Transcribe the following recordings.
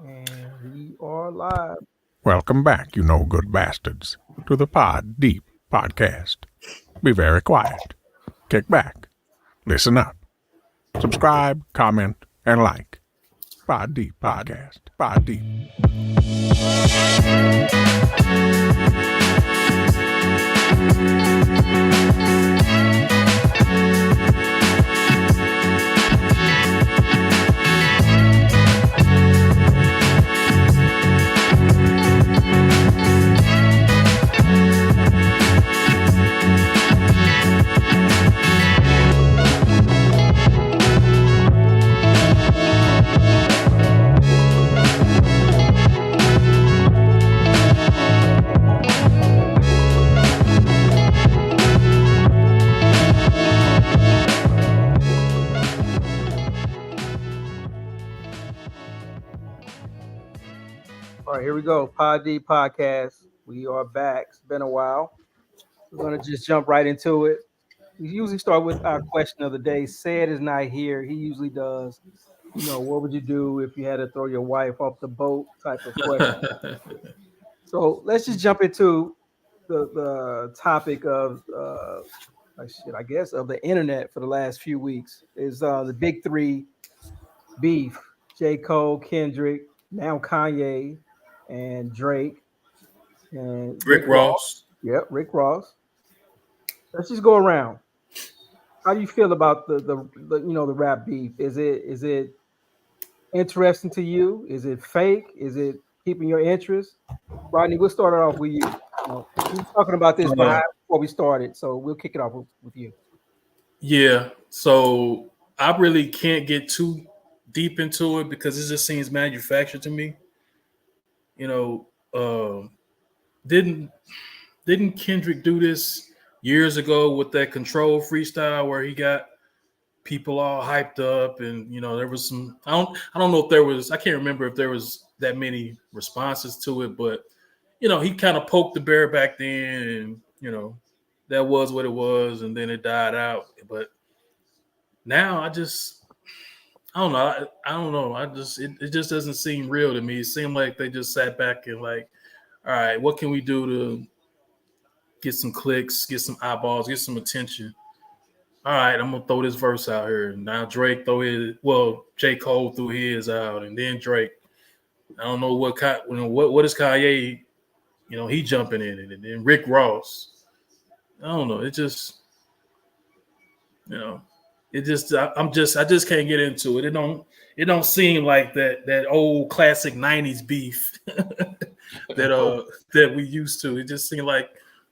And we are live. Welcome back, you no good bastards, to the Pod Deep podcast. Be very quiet. Kick back. Listen up. Subscribe, comment, and like. Pod Deep podcast. Pod Deep. All right, here we go. Pod D podcast. We are back. It's been a while. We're gonna just jump right into it. We usually start with our question of the day. Said is not here. He usually does. What would you do if you had to throw your wife off the boat? Type of question. So let's just jump into the topic of I guess of the internet for the last few weeks is the big three beef: J.Cole, Kendrick, now Kanye, and Drake, and Rick Rick Ross. Ross. Yep, Rick Ross. Let's just go around. How do you feel about the rap beef? Is it interesting to you? Is it fake? Is it keeping your interest? Rodney, we'll start it off with you. We were talking about this Uh, before we started, so we'll kick it off with you. yeah, so I really can't get too deep into it because it just seems manufactured to me. You know, didn't didn't Kendrick do this years ago with that control freestyle where he got people all hyped up and there was some I don't know if there was I can't remember if there was that many responses to it, but he kind of poked the bear back then and that was what it was and then it died out. But now I don't know. I don't know. It just doesn't seem real to me. It seemed like they just sat back and like, all right, what can we do to get some clicks, get some eyeballs, get some attention? All right, I'm gonna throw this verse out here. Now Drake throw his J. Cole threw his out, and then Drake. I don't know what is Kanye, he jumping in it, and then Rick Ross. I don't know. It just you know, it just I just can't get into it. It don't seem like that old classic '90s beef that we used to. It just seemed like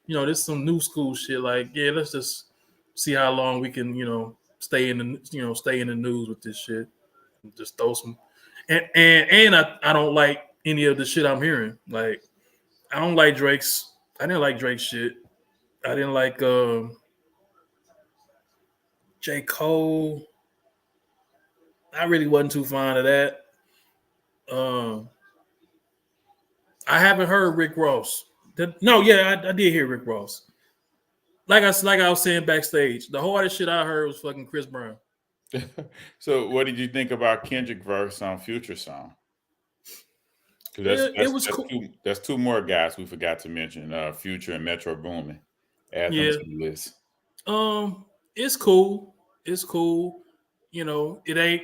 there's some new school shit. Like let's just see how long we can stay in the news with this shit. Just throw some and I don't like any of the shit I'm hearing. Like I don't like Drake's. I didn't like Drake's shit. I didn't like J. Cole. I really wasn't too fond of that. Um, I haven't heard Rick Ross. No, yeah, I did hear Rick Ross. Like I was saying backstage, the hardest shit I heard was fucking Chris Brown. So, what did you think about Kendrick verse on Future song? Because It was cool. that's two more guys we forgot to mention. Future and Metro Boomin. Add them Yeah. to the list. It's cool. It's cool. It ain't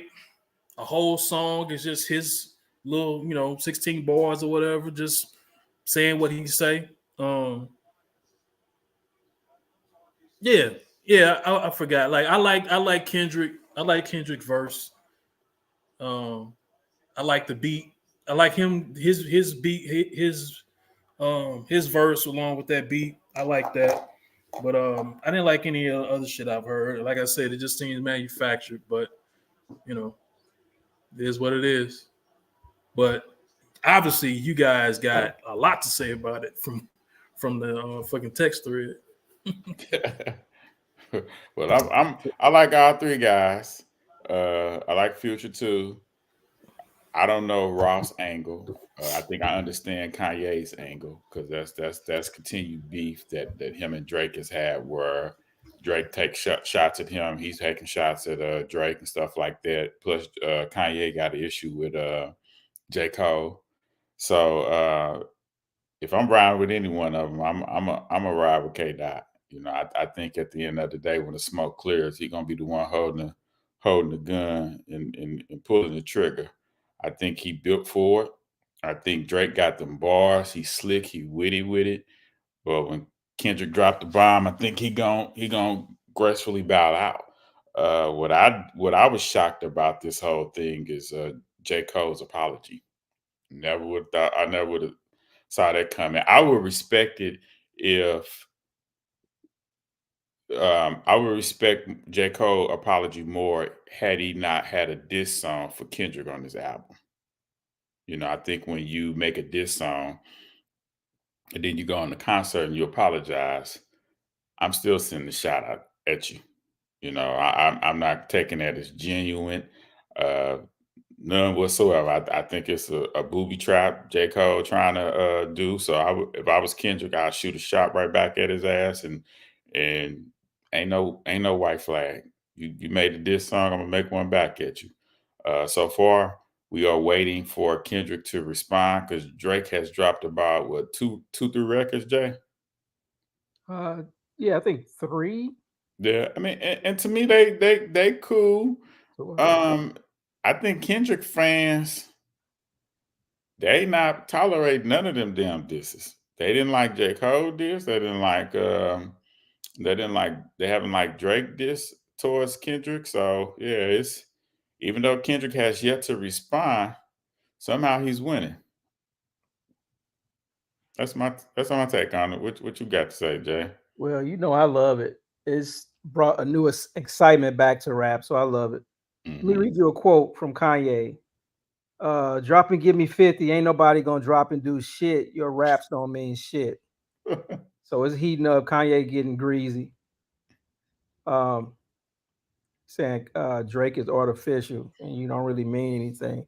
a whole song. It's just his little, 16 bars or whatever, just saying what he say. Yeah, yeah. I forgot. Like I like Kendrick. I like Kendrick verse. Um, I like the beat. I like him. His beat. His verse along with that beat. I like that. But I didn't like any other shit I've heard. Like I said, it just seems manufactured. But you know, it is what it is. But obviously, you guys got a lot to say about it from the fucking text thread. Well, I like all three guys. I like Future too. I don't know Ross' angle. I think I understand Kanye's angle because that's continued beef that him and Drake has had, where Drake takes shots at him, he's taking shots at Drake and stuff like that. Plus, Kanye got an issue with J.Cole. So if I'm riding with any one of them, I'm a ride with K Dot. You know, I think at the end of the day, when the smoke clears, he's gonna be the one holding the gun and pulling the trigger. I think he built for it. I think Drake got them bars. He's slick. He witty with it. But when Kendrick dropped the bomb, I think he gon' gracefully bow out. What I was shocked about this whole thing is J. Cole's apology. I never would have saw that coming. I would respect it if I would respect J. Cole apology more had he not had a diss song for Kendrick on his album. You know, I think when you make a diss song and then you go on the concert and you apologize, I'm still sending a shout out at you. You know, I'm not taking that as genuine. Uh, None whatsoever. I think it's a booby trap J. Cole trying to do. So if I was Kendrick, I'd shoot a shot right back at his ass and ain't no white flag. You made a diss song, I'm gonna make one back at you. So far, we are waiting for Kendrick to respond because Drake has dropped about what three records, Jay? Uh, yeah, I think 3. Yeah, I mean, and to me, they cool. So, I think Kendrick fans they not tolerate none of them damn disses. They didn't like J. Cole diss. They haven't liked Drake diss towards Kendrick. So yeah, it's even though Kendrick has yet to respond, somehow he's winning. That's my take on it. What you got to say, Jay? well, I love it. It's brought a new excitement back to rap, so I love it. Let me Hmm. read you a quote from Kanye. Drop and give me 50. Ain't nobody gonna drop and do shit. Your raps don't mean shit. So it's heating up. Kanye getting greasy. Um, saying Drake is artificial and you don't really mean anything.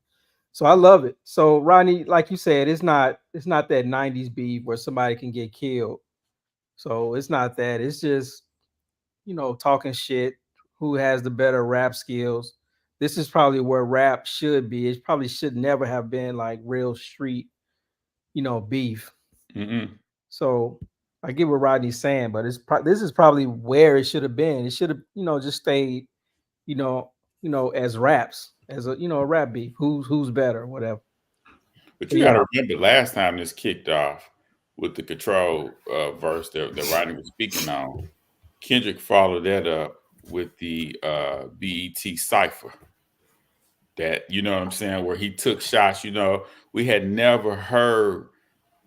So I love it. So Rodney, like you said, it's not that 90s beef where somebody can get killed. So it's not that. It's just, talking shit, who has the better rap skills. This is probably where rap should be. It probably should never have been like real street, beef. Mm-mm. So I get what Rodney's saying, but this is probably where it should have been. It should have, just stayed, you know, as raps, as a rap beef. Who's better, whatever. But But you got yeah, to remember, last time this kicked off with the control verse that Rodney was speaking on, Kendrick followed that up with the BET cipher. That you know what I'm saying, where he took shots. You know, we had never heard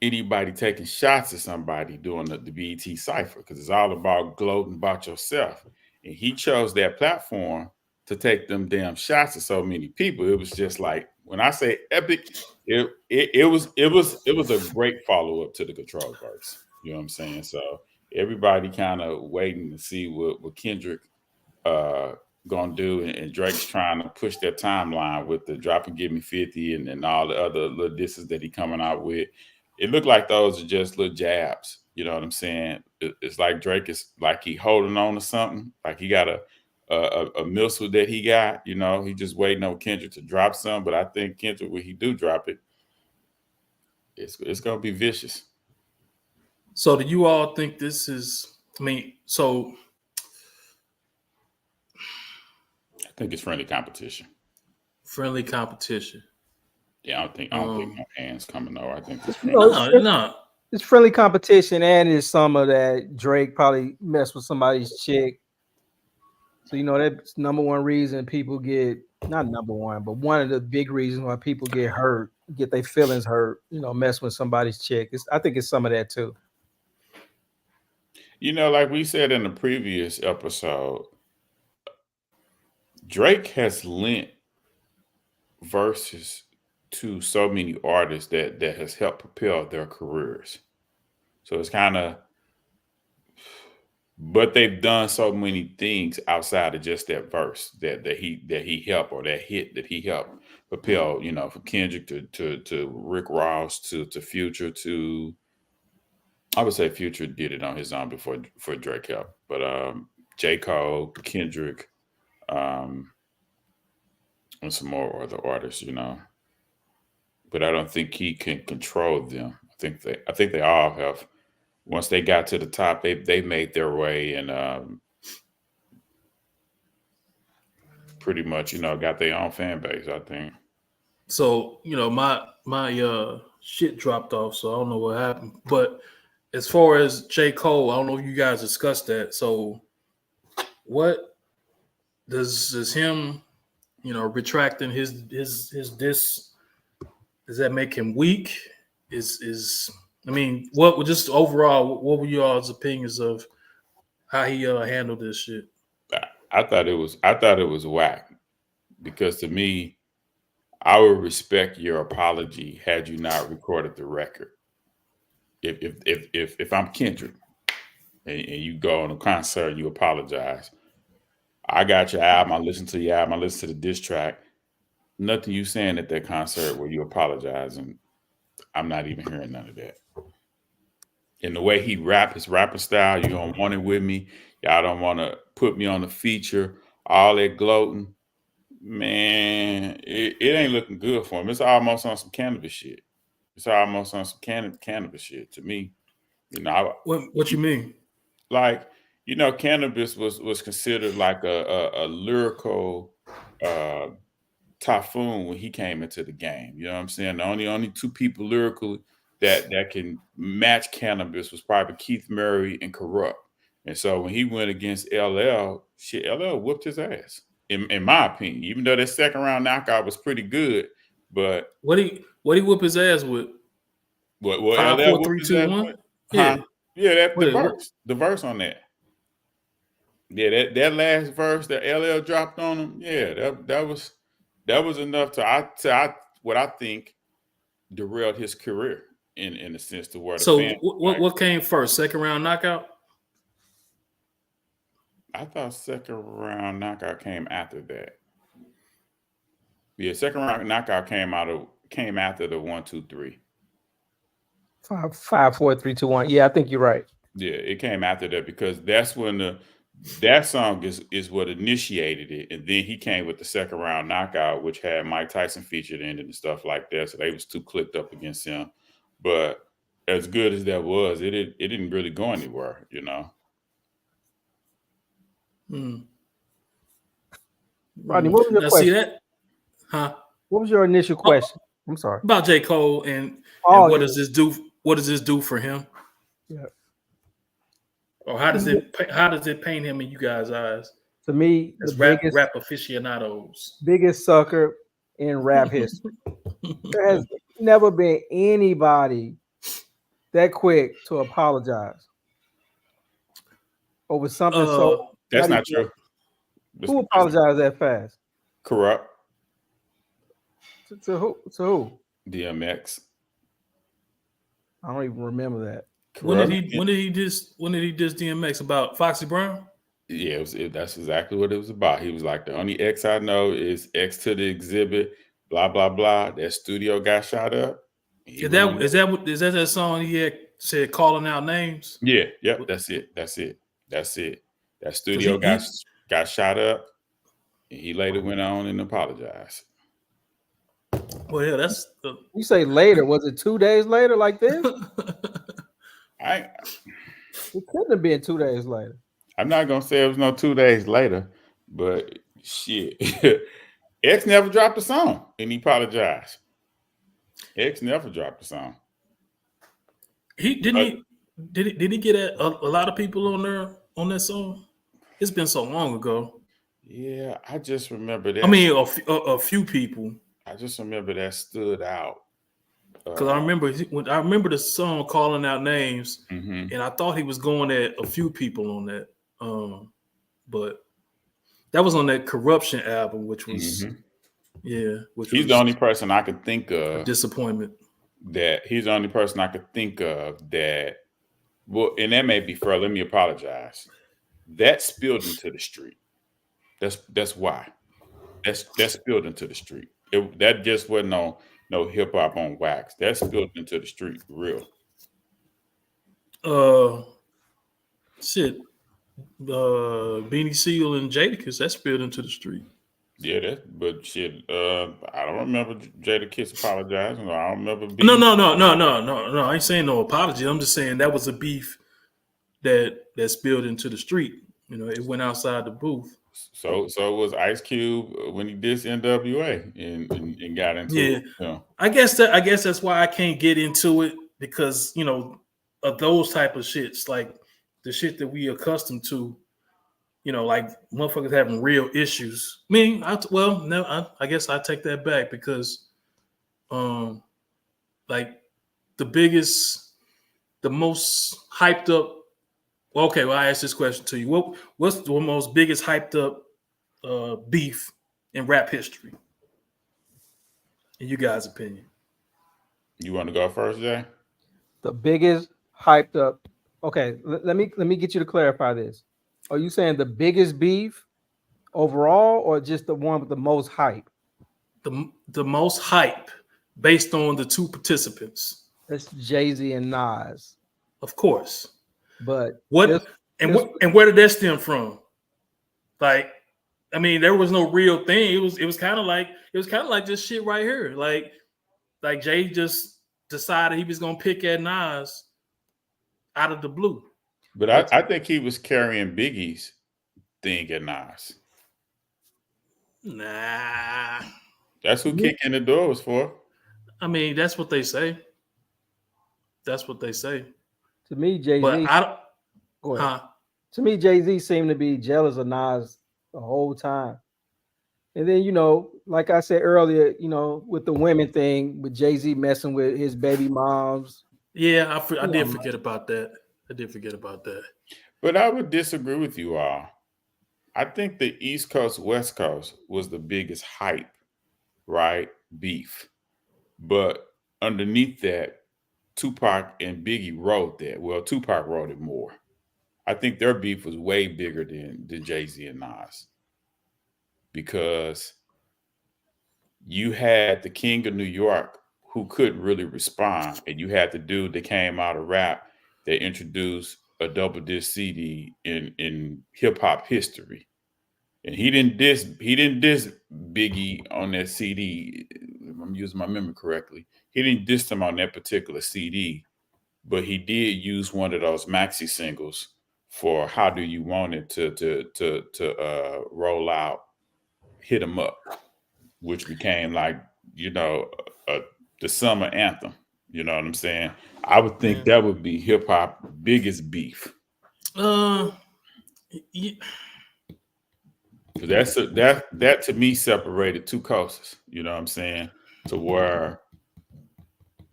anybody taking shots at somebody doing the BET cipher because it's all about gloating about yourself. And he chose that platform to take them damn shots at so many people. It was just like when I say epic, it was a great follow up to the control verse. You know what I'm saying? So everybody kind of waiting to see what Kendrick uh gonna do and Drake's trying to push that timeline with the drop and give me 50 and all the other little disses that he coming out with. It looked like those are just little jabs. You know what I'm saying? It's like Drake is like he holding on to something, like he got a missile that he got. You know, he just waiting on Kendrick to drop some. But I think Kendrick, when he do drop it, it's gonna be vicious. So do you all think this is? I mean, so I think it's friendly competition. friendly competition. Yeah, I don't think no hands coming over. I think it's you know, friendly. it's, No, fri- no. it's friendly competition, and it's summer that Drake probably messed with somebody's chick. So that's number one reason people get, not number one, but one of the big reasons why people get hurt, get their feelings hurt. Mess with somebody's chick. I think it's some of that too. You know, like we said in the previous episode, Drake has lent verses to so many artists that has helped propel their careers. So it's kind of, but they've done so many things outside of just that verse that he helped or that hit that he helped propel. You know, from Kendrick to Rick Ross to Future to I would say Future did it on his own before Drake helped, but J Cole, Kendrick, um, and some more other artists. You know, but I don't think he can control them. I think they all have. Once they got to the top, they made their way and pretty much got their own fan base. I think. So my shit dropped off, so I don't know what happened. But as far as J.Cole, I don't know if you guys discussed that. So what does him, retracting his diss, does that make him weak? What just overall, what were y'all's opinions of how he handled this shit? I thought it was whack because to me, I would respect your apology had you not recorded the record. If I'm Kendrick and you go on a concert and you apologize, I got your album, I listened to your album, I listened to the diss track. Nothing you saying at that concert where you apologize, and I'm not even hearing none of that. And the way he his rapper style, you don't want it with me. Y'all don't want to put me on the feature. All that gloating, man, it ain't looking good for him. It's almost on some cannabis shit. It's almost on some cannabis shit to me. What you mean? Like, cannabis was considered like a lyrical typhoon when he came into the game. You know what I'm saying? The only two people lyrically that can match cannabis was probably Keith Murray and Corrupt. And so when he went against LL, LL whooped his ass. In my opinion, even though that second round knockout was pretty good, but what he whoop his ass with? What 5, LL 4, 3, 2, 1? Yeah. Yeah. Yeah, the verse on that. Yeah, that last verse that LL dropped on him, yeah, that was enough to what I think derailed his career in a sense to where the So fans what came first? Second round knockout? I thought second round knockout came after that. Yeah, second round knockout came after the 1, 2, 3. 5, 4, 3, 2, 1. Yeah, I think you're right. Yeah, it came after that because that's when that song is what initiated it, and then he came with the second round knockout, which had Mike Tyson featured in it and stuff like that. So they was too clicked up against him. But as good as that was, it didn't really go anywhere, Rodney, what was your Now, question? see that? Huh? What was your initial question? I'm sorry. About J. Cole and what does this do? What does this do for him? Yeah. Or how does it paint him in you guys' eyes? To me, as the rap aficionados, biggest sucker in rap history. There has never been anybody that quick to apologize over something so. That's not true. Who apologized that fast? Corrupt. To who? To who? DMX. I don't even remember that. When did he diss DMX about Foxy Brown? Yeah, that's exactly what it was about. He was like, the only X I know is X to the exhibit, blah blah blah. That studio got shot up. Is that song he had said calling out names? Yeah, yep, that's it. That studio got shot up, and he later went on and apologized. Well, yeah, you say later. Was it 2 days later like this? It couldn't have been 2 days later. I'm not gonna say it was no 2 days later, but shit. X never dropped a song and he apologized. X never dropped a song. Did he get a lot of people on there on that song? It's been so long ago. Yeah, I just remember that. I mean, a few people. I just remember that stood out. Because I remember the song calling out names, and I thought he was going at a few people on that. But that was on that Corruption album, which was he's the only person I could think of. Disappointment. He's the only person I could think of that. Well, and that may be fair. Let me apologize. That spilled into the street. That's why. That spilled into the street. That just wasn't no hip hop on wax. That spilled into the street real. Beanie Seal and Jadakiss, that spilled into the street. Yeah, but shit. I don't remember Jada Kiss apologizing. I don't remember No, Biggie. no, no, no, no, no, no. I ain't saying no apology. I'm just saying that was a beef that spilled into the street. It went outside the booth. So was Ice Cube when he dissed NWA and got into Yeah, it. I guess that's why I can't get into it because of those type of shits like the shit that we accustomed to. Like motherfuckers having real issues. I guess I take that back because, like the most hyped up. Okay, well, I asked this question to you. What's the most biggest hyped up beef in rap history, in you guys' opinion? You want to go first, Jay? The biggest hyped up. Okay, let me get you to clarify this. Are you saying the biggest beef overall, or just the one with the most hype? The most hype based on the two participants, That's Jay-Z and Nas. of course. But What this and this what and where did that stem from? Like, I mean, there was no real thing. It was kind of like this shit right here. Like Jay just decided he was gonna pick at Nas out of the blue. But but I think he was carrying Biggie's thing at Nas. Nah, That's who kicking the door was for. I mean that's what they say. That's what they say. to me, But Jay-Z, I don't. go ahead. Huh? To me, Jay-Z seemed to be jealous of Nas the whole time. And then, like I said earlier, with the women thing, with Jay-Z messing with his baby moms. Yeah, I Yeah, did forget about that. I did forget about that. But I would disagree with you all. I think the East Coast, West Coast was the biggest hype, right? Beef. But underneath that, Tupac and Biggie wrote that. Well, Tupac wrote it more. I think their beef was way bigger than Jay-Z and Nas because you had the king of New York who couldn't really respond, and you had the dude that came out of rap that introduced a double disc CD in hip hop history. And he didn't diss Biggie on that CD. If I'm using my memory correctly. He didn't diss him on that particular CD, but he did use one of those maxi singles for "How Do You Want It" to roll out, "Hit 'Em Up," which became like uh, the summer anthem. You know what I'm saying? I would think Yeah. that would be hip hop biggest beef. Uh, yeah, That to me separated two coasts. You know what I'm saying? To where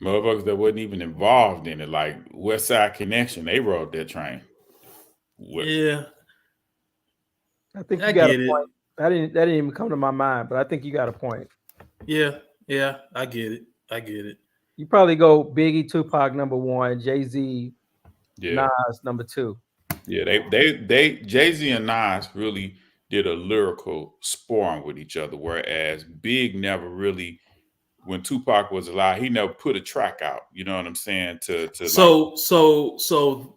motherfuckers that wasn't even involved in it, like West Side Connection, they rode that train. yeah, I think you I got a get it. point. That didn't even come to my mind, but I think you got a point. Yeah, I get it. I get it. You probably go Biggie, Tupac number one, Jay-Z, Yeah, Nas number two. yeah. They Jay-Z and Nas really did a lyrical sparring with each other, whereas Big never really, when Tupac was alive, he never put a track out. You know what I'm saying? To like,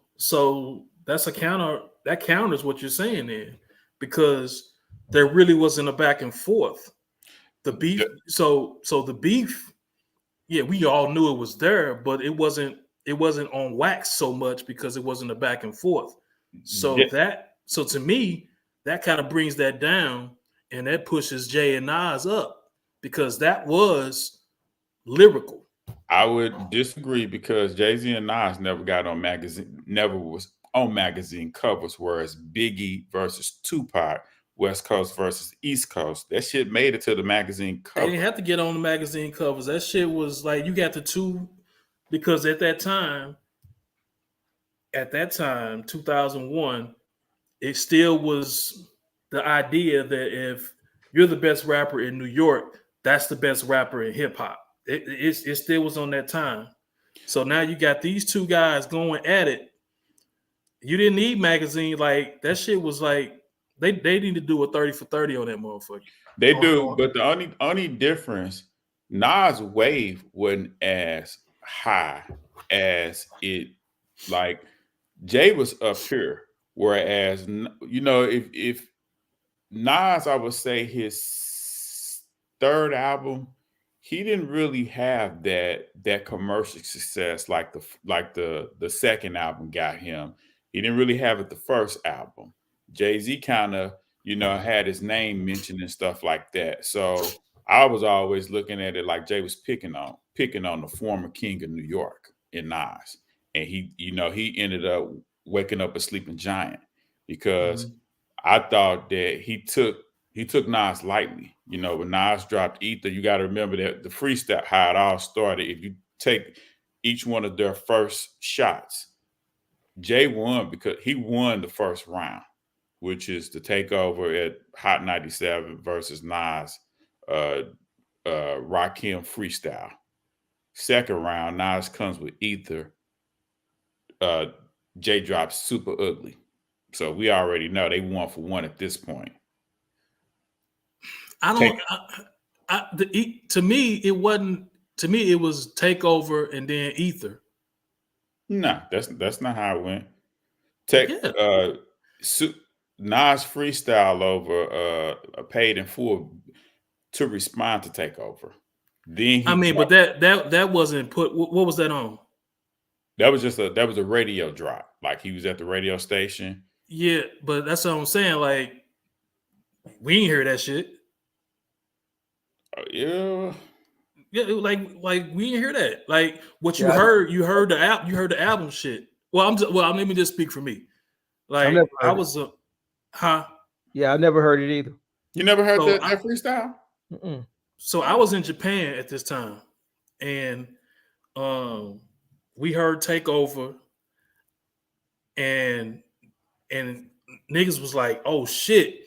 So that's a counter. That counters what you're saying there, because there really wasn't a back and forth. The beef. So the beef. Yeah, we all knew it was there, but it wasn't. It wasn't on wax so much because it wasn't a back and forth. yeah, So to me, that kind of brings that down, and that pushes Jay and Nas up because that was lyrical. I would disagree because Jay-Z and Nas never was on magazine covers, whereas Biggie versus Tupac, West Coast versus East Coast, that shit made it to the magazine They cover. didn't have to get on the magazine covers. That shit was like you got the two because at that time, 2001, it still was the idea that if you're the best rapper in New York, that's the best rapper in hip hop. It still was on that time. So now you got these two guys going at it. You didn't need magazine like that shit was like they need to do a 30 for 30 on that motherfucker. They On- do, on- but the only difference, Nas' wave wasn't as high as it, like Jay was up here, whereas if Nas, I would say his third album, he didn't really have that commercial success like the second album got him. He didn't really have it the first album. Jay-Z kind of, had his name mentioned and stuff like that. So I was always looking at it like Jay was picking on the former king of New York in Nas. And he ended up waking up a sleeping giant because I thought that he took Nas lightly. When Nas dropped Ether, you got to remember that the freestyle, how it all started. If you take each one of their first shots, Jay won because he won the first round, which is the takeover at Hot 97 versus Nas, Rakim freestyle. Second round, Nas comes with Ether. Jay drops Super Ugly. So we already know they 1-for-1 at this point. To me, it wasn't. To me, it was Takeover and then Ether. No, that's not how it went. Nas freestyle over Paid in Full to respond to Takeover. Then but that wasn't put. What was that on? That was a radio drop. Like he was at the radio station. Yeah, but that's what I'm saying. Like we didn't hear that shit. Yeah. Yeah, like we didn't hear that. Like what you heard, you heard the album shit. Well, let me just speak for me. Like I was Yeah, I never heard it either. You never heard that freestyle? Mm-mm. So I was in Japan at this time, and we heard Takeover, and niggas was like, "Oh shit!"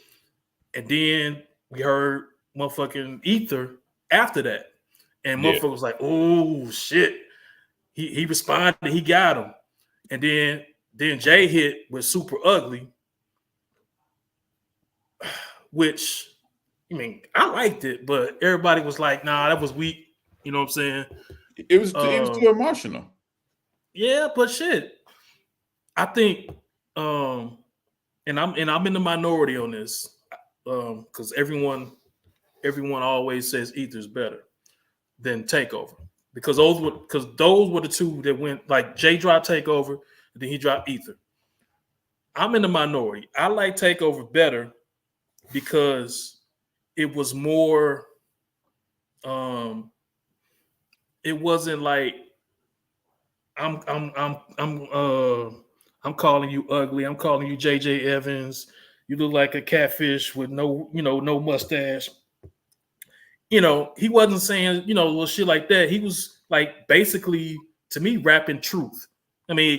And then we heard motherfucking Ether after that. And motherfucker was like, "Oh shit!" He responded, he got him, and then Jay hit with Super Ugly, which I liked it, but everybody was like, "Nah, that was weak." You know what I'm saying? It was too emotional. Yeah, but shit, I think, and I'm in the minority on this, because everyone always says Ether's better than Takeover, because those were the two that went, like Jay dropped Takeover and then he dropped Ether. I'm in the minority. I like Takeover better because it was more it wasn't like I'm calling you ugly, I'm calling you JJ Evans, you look like a catfish with no mustache. He wasn't saying, little shit like that. He was like basically, to me, rapping truth. Yeah,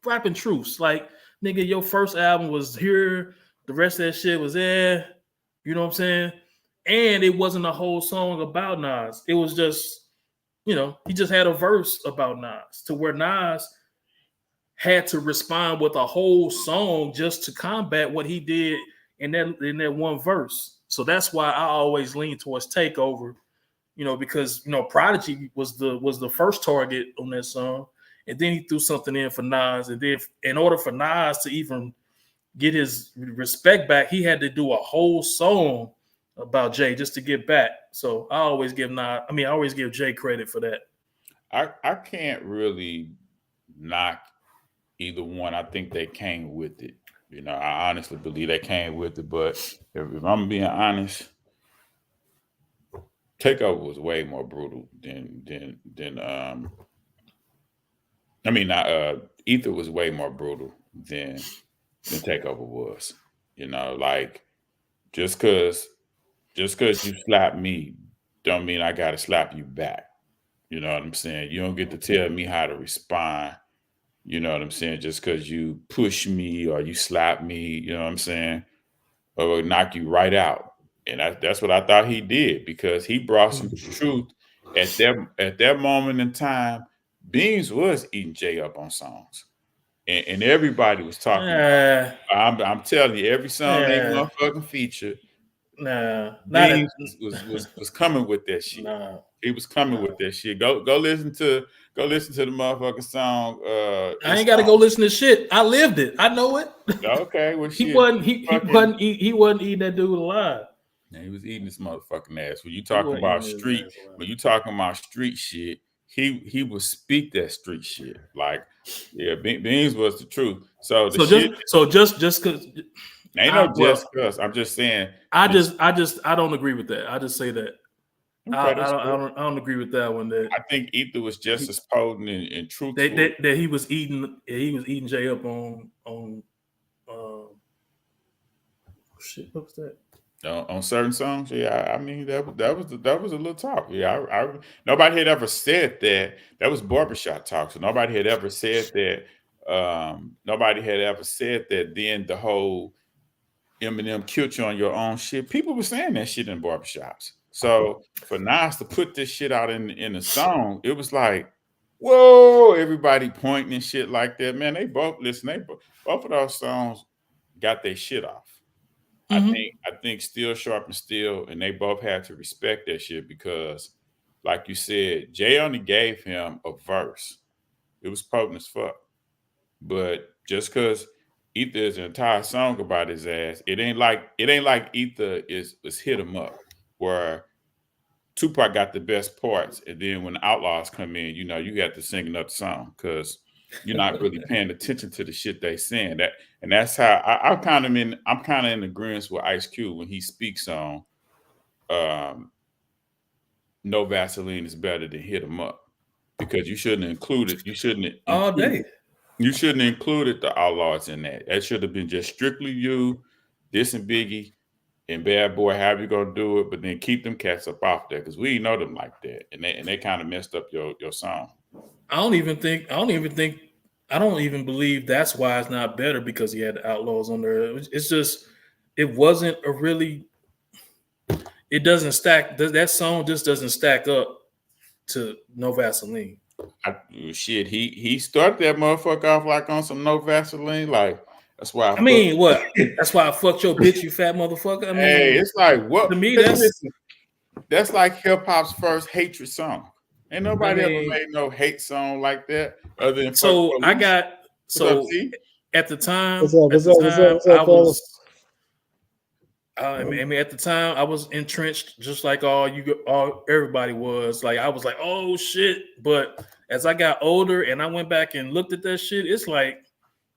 rapping truths. Like, nigga, your first album was here, the rest of that shit was there. You know what I'm saying? And it wasn't a whole song about Nas. It was just, he just had a verse about Nas, to where Nas had to respond with a whole song just to combat what he did in that one verse. So that's why I always lean towards Takeover, because Prodigy was the first target on that song, and then he threw something in for Nas, and then in order for Nas to even get his respect back, he had to do a whole song about Jay just to get back. So I always give Jay credit for that. I can't really knock either one. I think they came with it. I honestly believe they came with it. But if I'm being honest, Takeover was way more brutal than Ether was way more brutal than Takeover was. Like just cause you slap me don't mean I gotta slap you back. You know what I'm saying? You don't get to tell me how to respond. You know what I'm saying? Just because you push me or you slap me, you know what I'm saying? Or knock you right out. And that's what I thought he did, because he brought some truth at that moment in time. Beans was eating Jay up on songs. And everybody was talking about it. I'm telling you, every song they motherfucking featured, Nah, Beans was coming with that shit. Nah. He was coming with that shit. Go listen to the motherfucking song. I ain't got to go listen to shit. I lived it. I know it. Okay, well, he shit. wasn't he wasn't eating that dude alive. Yeah, he was eating this motherfucking ass. When you talking about street shit, he would speak that street shit. Like, yeah, Beans was the truth. So the shit. Just because Ain't no just cause. I'm just saying. I don't agree with that. I just say that. Okay, I don't agree with that one. That I think Ether was just as potent and truthful. That he was eating Jay up on shit. What was that? On certain songs, yeah. I mean that was a little talk. Yeah, I nobody had ever said that. That was barbershop talk. So nobody had ever said that. Nobody had ever said that. Then the whole Eminem killed you on your own shit. People were saying that shit in barbershops. So for Nas to put this shit out in the song, it was like, whoa, everybody pointing and shit like that. Man, they both both of those songs got their shit off. Mm-hmm. I think Still Sharp and Still, and they both had to respect that shit because, like you said, Jay only gave him a verse. It was potent as fuck. But just because Ether is an entire song about his ass, it ain't like Ether is hit him up, where Tupac got the best parts, and then when the Outlaws come in, you got to sing another song because you're not really paying attention to the shit they saying. That's how I'm kind of in agreement with Ice Cube when he speaks on No Vaseline is better than Hit 'Em Up, because you shouldn't include it. You shouldn't all day. You shouldn't included the Outlaws in that. That should have been just strictly you, this and Biggie, and Bad Boy. How you gonna do it? But then keep them cats up off there because we know them like that, and they kind of messed up your song. I don't even believe that's why it's not better because he had the Outlaws on there. It's just it wasn't a really. It doesn't stack. That song just doesn't stack up to No Vaseline. He started that motherfucker off like on some No Vaseline. Like that's why. What? That's why I fucked your bitch, you fat motherfucker. I mean, hey, it's like what? To me, that's like hip hop's first hatred song. Ain't nobody ever made no hate song like that other than. So I got at the time. At the time, I was entrenched just like everybody was. Like I was like, oh shit. But as I got older and I went back and looked at that shit, it's like,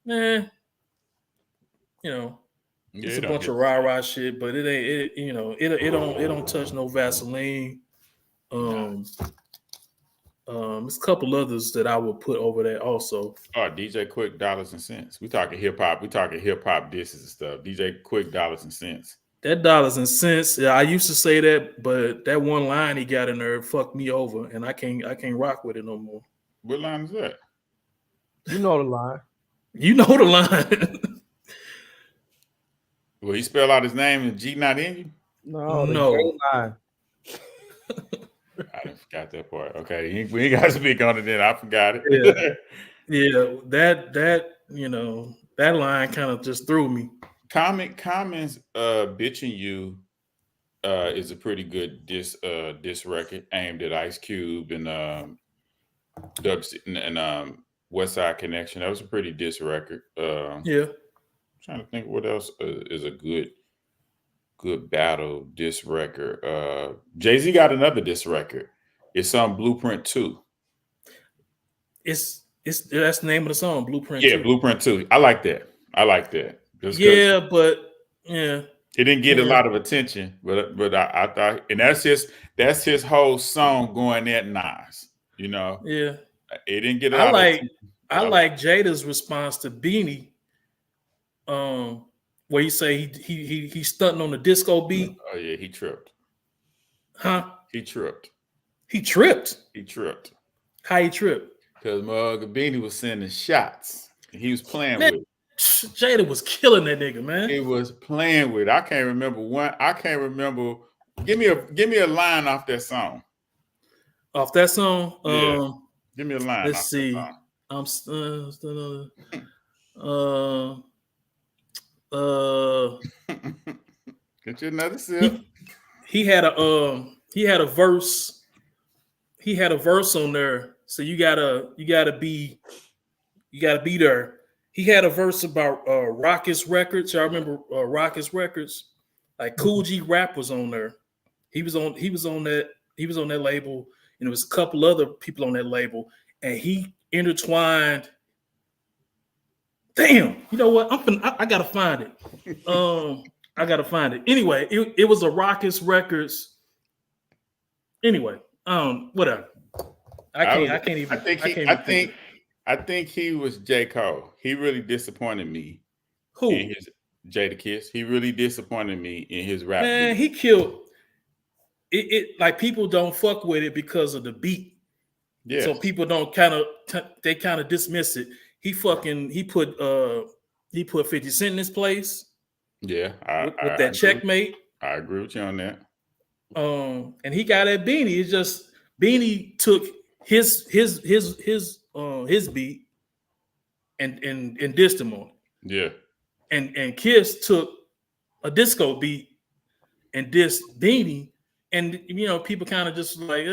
it's a bunch of rah shit, but it ain't it don't touch No Vaseline. There's a couple others that I would put over that also. Oh, DJ Quick, Dollars and Cents. We talking hip hop. We talking hip hop disses and stuff. DJ Quick, Dollars and Cents. That Dollars and Cents. Yeah, I used to say that, but that one line he got in there fucked me over, and I can't rock with it no more. What line is that? You know the line. You know the line. Will he spell out his name and G not in you? No. The line. I forgot that part. Okay, we ain't got to speak on it then. I forgot it. Yeah, that line kind of just threw me. Common's Bitching You is a pretty good diss record aimed at Ice Cube and West Side Connection. That was a pretty diss record. I'm trying to think what else is a good battle diss record. Jay-Z got another diss record. It's on Blueprint 2. That's the name of the song, Blueprint 2. Yeah, Blueprint 2. I like that. It didn't get a lot of attention, but I thought, and that's his whole song going at Nas. It didn't get a lot of attention. I like Jada's response to Beanie, where he say he's stunting on the disco beat. Oh yeah, he tripped. Huh? He tripped. He tripped. How he tripped? Because Beanie was sending shots. And he was playing with it. Jada was killing that nigga, man. He was playing with it. I can't remember one. Give me a line off that song. Off that song? Yeah. Give me a line. Let's see. I'm Get you another sip. He had a verse. He had a verse on there, so you gotta be there. He had a verse about Rockets Records. Y'all remember Rockets Records? Like Cool G Rap was on there. He was on that label, and there was a couple other people on that label, and he intertwined. Damn, you know what? I gotta find it. I gotta find it. Anyway, it was a Rockets Records. Anyway, whatever. I can't even. I think he was J.Cole. He really disappointed me. Who? In his Jadakiss. He really disappointed me in his rap. Man, he killed it. Like people don't fuck with it because of the beat. Yeah. So people don't kind of dismiss it. He put 50 Cent in his place. Yeah, with that checkmate. I agree with you on that. And he got at Beanie. It's just Beanie took his beat and dissed him on it. Yeah. And Kiss took a disco beat and dissed Beanie. And people kind of just like,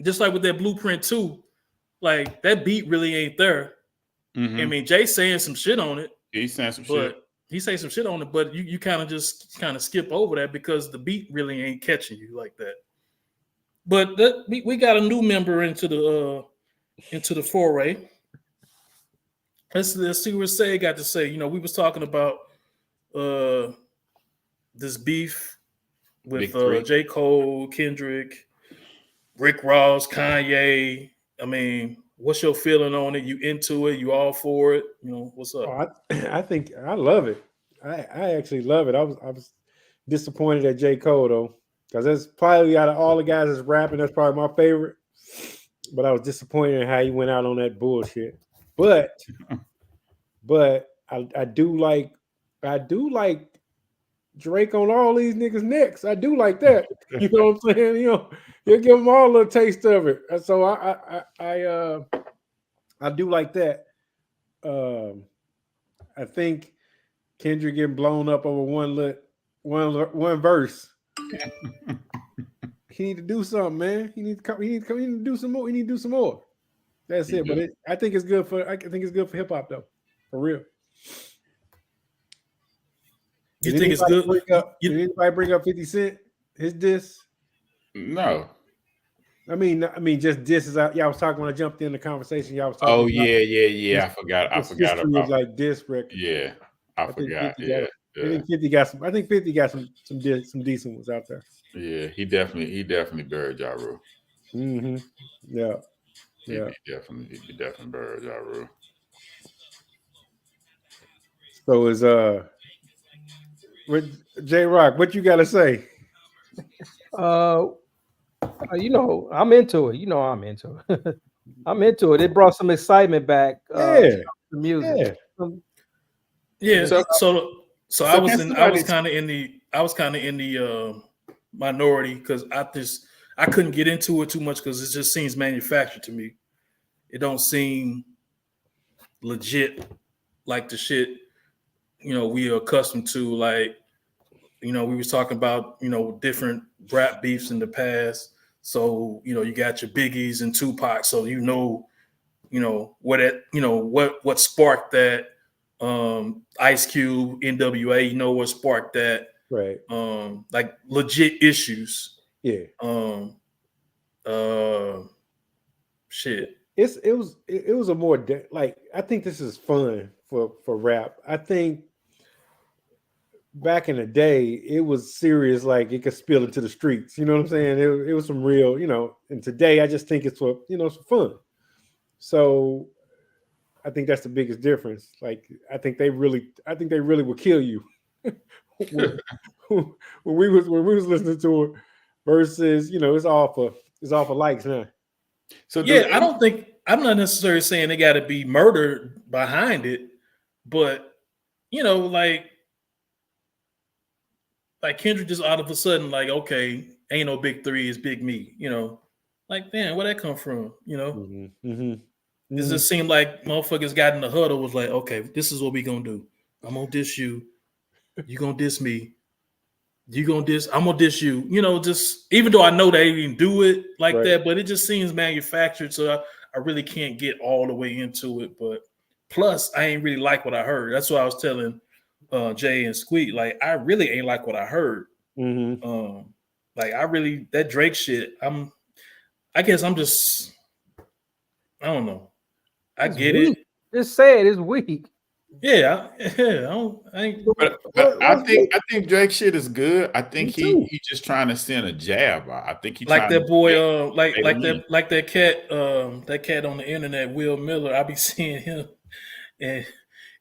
just like with that Blueprint 2, like that beat really ain't there. Mm-hmm. I mean, Jay saying some shit on it. He's saying some shit. He say some shit on it, but you kind of skip over that because the beat really ain't catching you like that. But we got a new member into the foray. Let's see what Say got to say. We was talking about this beef with J.Cole, Kendrick, Rick Ross, Kanye. I mean, what's your feeling on it? You into it? You all for it? What's up? I think I love it. I actually love it. I was disappointed at J. Cole though, because that's probably out of all the guys that's rapping, that's probably my favorite. But I was disappointed in how he went out on that bullshit. But I do like Drake on all these niggas' necks. I do like that. You know what I'm saying? You'll give them all a taste of it. So I do like that. I think Kendrick getting blown up over one verse. He need to do something, man. He need to do some more. He need to do some more. That's it. But I think it's good for hip hop though, for real. You think it's good? Did anybody bring up 50 Cent? His diss? No. I mean, just disses out. Y'all was talking when I jumped in the conversation. Y'all was talking. Oh yeah. I forgot about like diss record. Yeah, I forgot. Yeah. I think 50 got some. I think 50 got some decent ones out there. Yeah, he definitely buried Ja Rule. Mm-hmm. Yeah. He definitely buried Ja Rule. So is J Rock, what you got to say? I'm into it. I'm into it. I'm into it. It brought some excitement back. To the music. Yeah. So I was kind of in the minority because I couldn't get into it too much because it just seems manufactured to me. It don't seem legit like the shit we are accustomed to. Like we was talking about different rap beefs in the past. So you got your Biggies and Tupac. So what sparked that. Ice Cube, NWA, what sparked that? Right. Like legit issues. Yeah. Shit. It was a more like I think this is fun for rap. I think back in the day it was serious, like it could spill into the streets. You know what I'm saying? It was some real, and today I just think it's for it's for fun. So I think that's the biggest difference. Like I think they really would kill you when we was listening to it versus it's all for likes now. So I'm not necessarily saying they got to be murdered behind it, but like Kendrick just out of a sudden like, okay, ain't no big three, it's big me. Like damn, where that come from? Mm-hmm. Mm-hmm. It just seemed like motherfuckers got in the huddle, was like, okay, this is what we gonna do. I'm gonna diss you. You gonna diss me. you gonna diss, I'm gonna diss you. You know, just even though I know they didn't do it like Right. that, but it just seems manufactured. So I really can't get all the way into it. But plus, I ain't really like what I heard. That's what I was telling Jay and Squeak. Like, I really ain't like what I heard. Mm-hmm. Like, I really, that Drake shit, I guess I'm just, I don't know. I It's get weak. it. Just say it. It's weak. Yeah, I ain't. But I think Drake shit is good. I think he just trying to send a jab out. I think he Like trying that boy, to like that cat on the internet, Will Miller. I be seeing him, and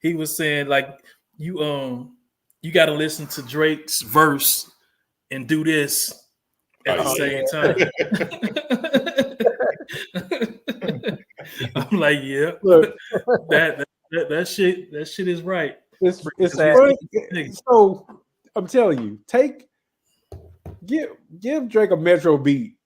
he was saying like you got to listen to Drake's verse and do this at the same time. I'm like, yeah, Look, that shit is right. it's funny. So I'm telling you, give Drake a Metro beat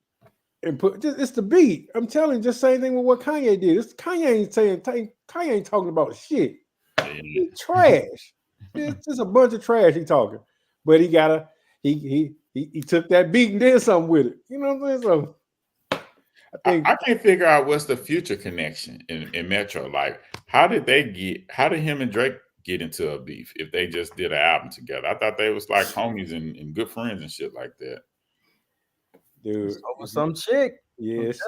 and it's the beat. I'm telling you, just same thing with what Kanye did. Kanye ain't talking about shit. It's trash. It's just a bunch of trash he talking. But he took that beat and did something with it. You know what I'm saying? So I can't figure out what's the future connection in Metro. Like, how did him and Drake get into a beef if they just did an album together? I thought they was like homies and good friends and shit like that. Dude, over some chick. Yeah, it's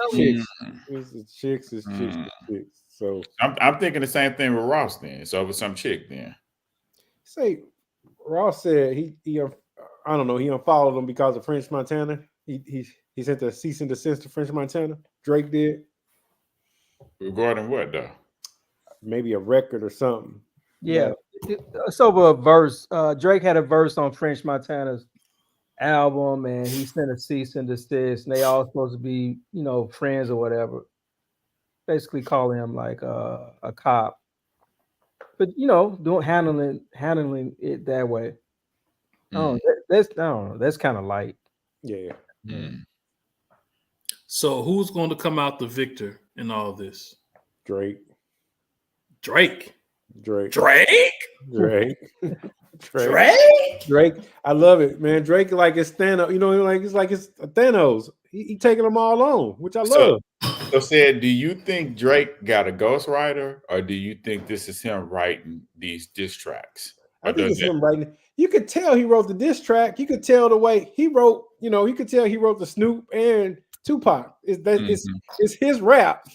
chicks. It's chicks. So I'm thinking the same thing with Ross. Then it's over some chick. Then say Ross said he I don't know, he unfollowed him because of French Montana. He sent a cease and desist to French Montana. Drake did. Regarding what though? Maybe a record or something. Yeah, it's over a verse. Drake had a verse on French Montana's album, and he sent a cease and desist, and they all supposed to be, friends or whatever. Basically, calling him like a cop, but handling it that way. That's kind of light. Yeah. So who's going to come out the victor in all this? Drake. I love it, man. Drake like it's Thanos. Like it's Thanos. He taking them all on, which I love. So said, do you think Drake got a ghostwriter, or do you think this is him writing these diss tracks? I think it's him writing. You could tell he wrote the diss track. You could tell the way he wrote. You could tell he wrote the Snoop and Tupac. It's his rap,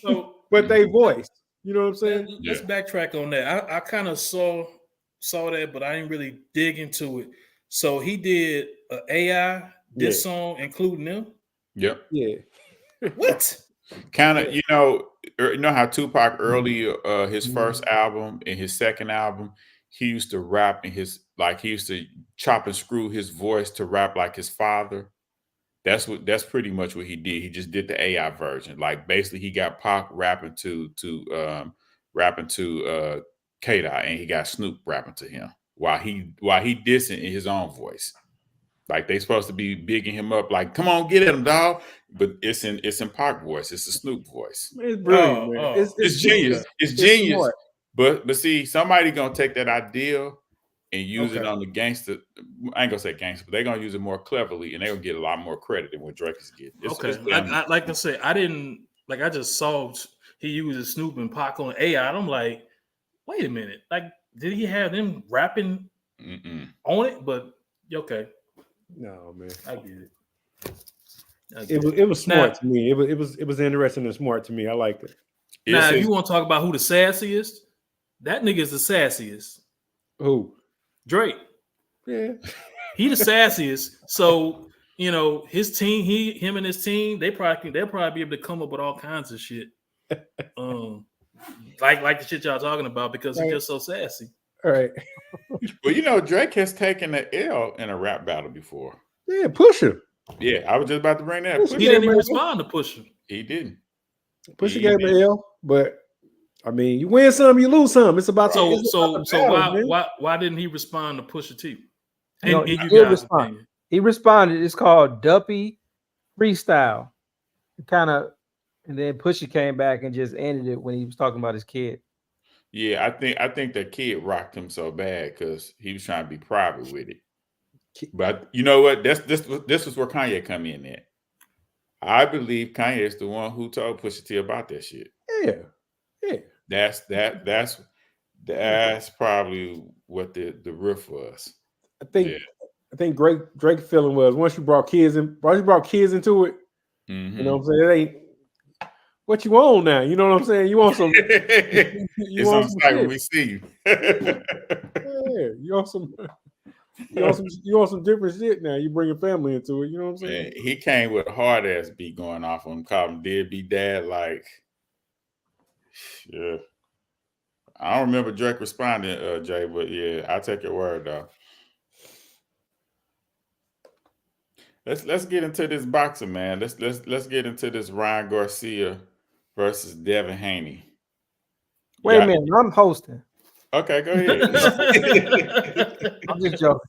but they voice. You know what I'm saying? Let's backtrack on that. I kind of saw that, but I didn't really dig into it. So he did an AI diss song, including them. Yep. Yeah. What? Kind of, you know how Tupac early, his first album and his second album, he used to rap he used to chop and screw his voice to rap like his father. That's pretty much what he did. He just did the AI version. Like basically he got Pac rapping to K-Dot, and he got Snoop rapping to him while he dissing in his own voice. Like they supposed to be bigging him up, like, come on, get at him, dog. But it's in Pac voice, it's a Snoop voice. It's brilliant, man. It's genius. It's genius. Smart. But see, somebody gonna take that idea and use it on the gangster. I ain't gonna say gangster, but they're gonna use it more cleverly, and they're gonna get a lot more credit than what Drake is getting. Like I said, I just saw he uses Snoop and Pac on AI. And I'm like, wait a minute, like, did he have them rapping on it? But okay. No, man. I get it. It was smart to me. It was interesting and smart to me. I liked it. Now, if you want to talk about who the sassiest, that nigga is the sassiest. Who? Drake. Yeah. He the sassiest. So, his team, him and his team, they'll probably be able to come up with all kinds of shit. Like the shit y'all talking about, because he's just so sassy. All right. Well, Drake has taken the L in a rap battle before. Yeah, Pusha. Yeah, I was just about to bring that. He didn't even respond to Pusha. He didn't. Pusha gave him an L, but I mean, you win some, you lose some. It's about why didn't he respond to Pusha T? He responded. It's called Duppy Freestyle. And then Pusha came back and just ended it when he was talking about his kid. Yeah, I think that kid rocked him so bad because he was trying to be private with it. But you know what? This was where Kanye come in at. I believe Kanye is the one who told Pusha T about that shit. Yeah. That's probably what the riff was. I think Drake feeling was once you brought kids into it, Mm-hmm. you know what I'm saying? It ain't what you want now. You know what I'm saying? You want some it's on site when we see you. Yeah, you want some different shit now. You bring your family into it, you know what I'm saying? Man, he came with a hard ass beat going off on him, called him deadbeat dad, like yeah. I don't remember Drake responding, Jay, but yeah, I take your word though. Let's get into this boxing, man. Let's get into this Ryan Garcia versus Devin Haney. Wait a minute, I'm hosting. Okay, go ahead. I'm just joking.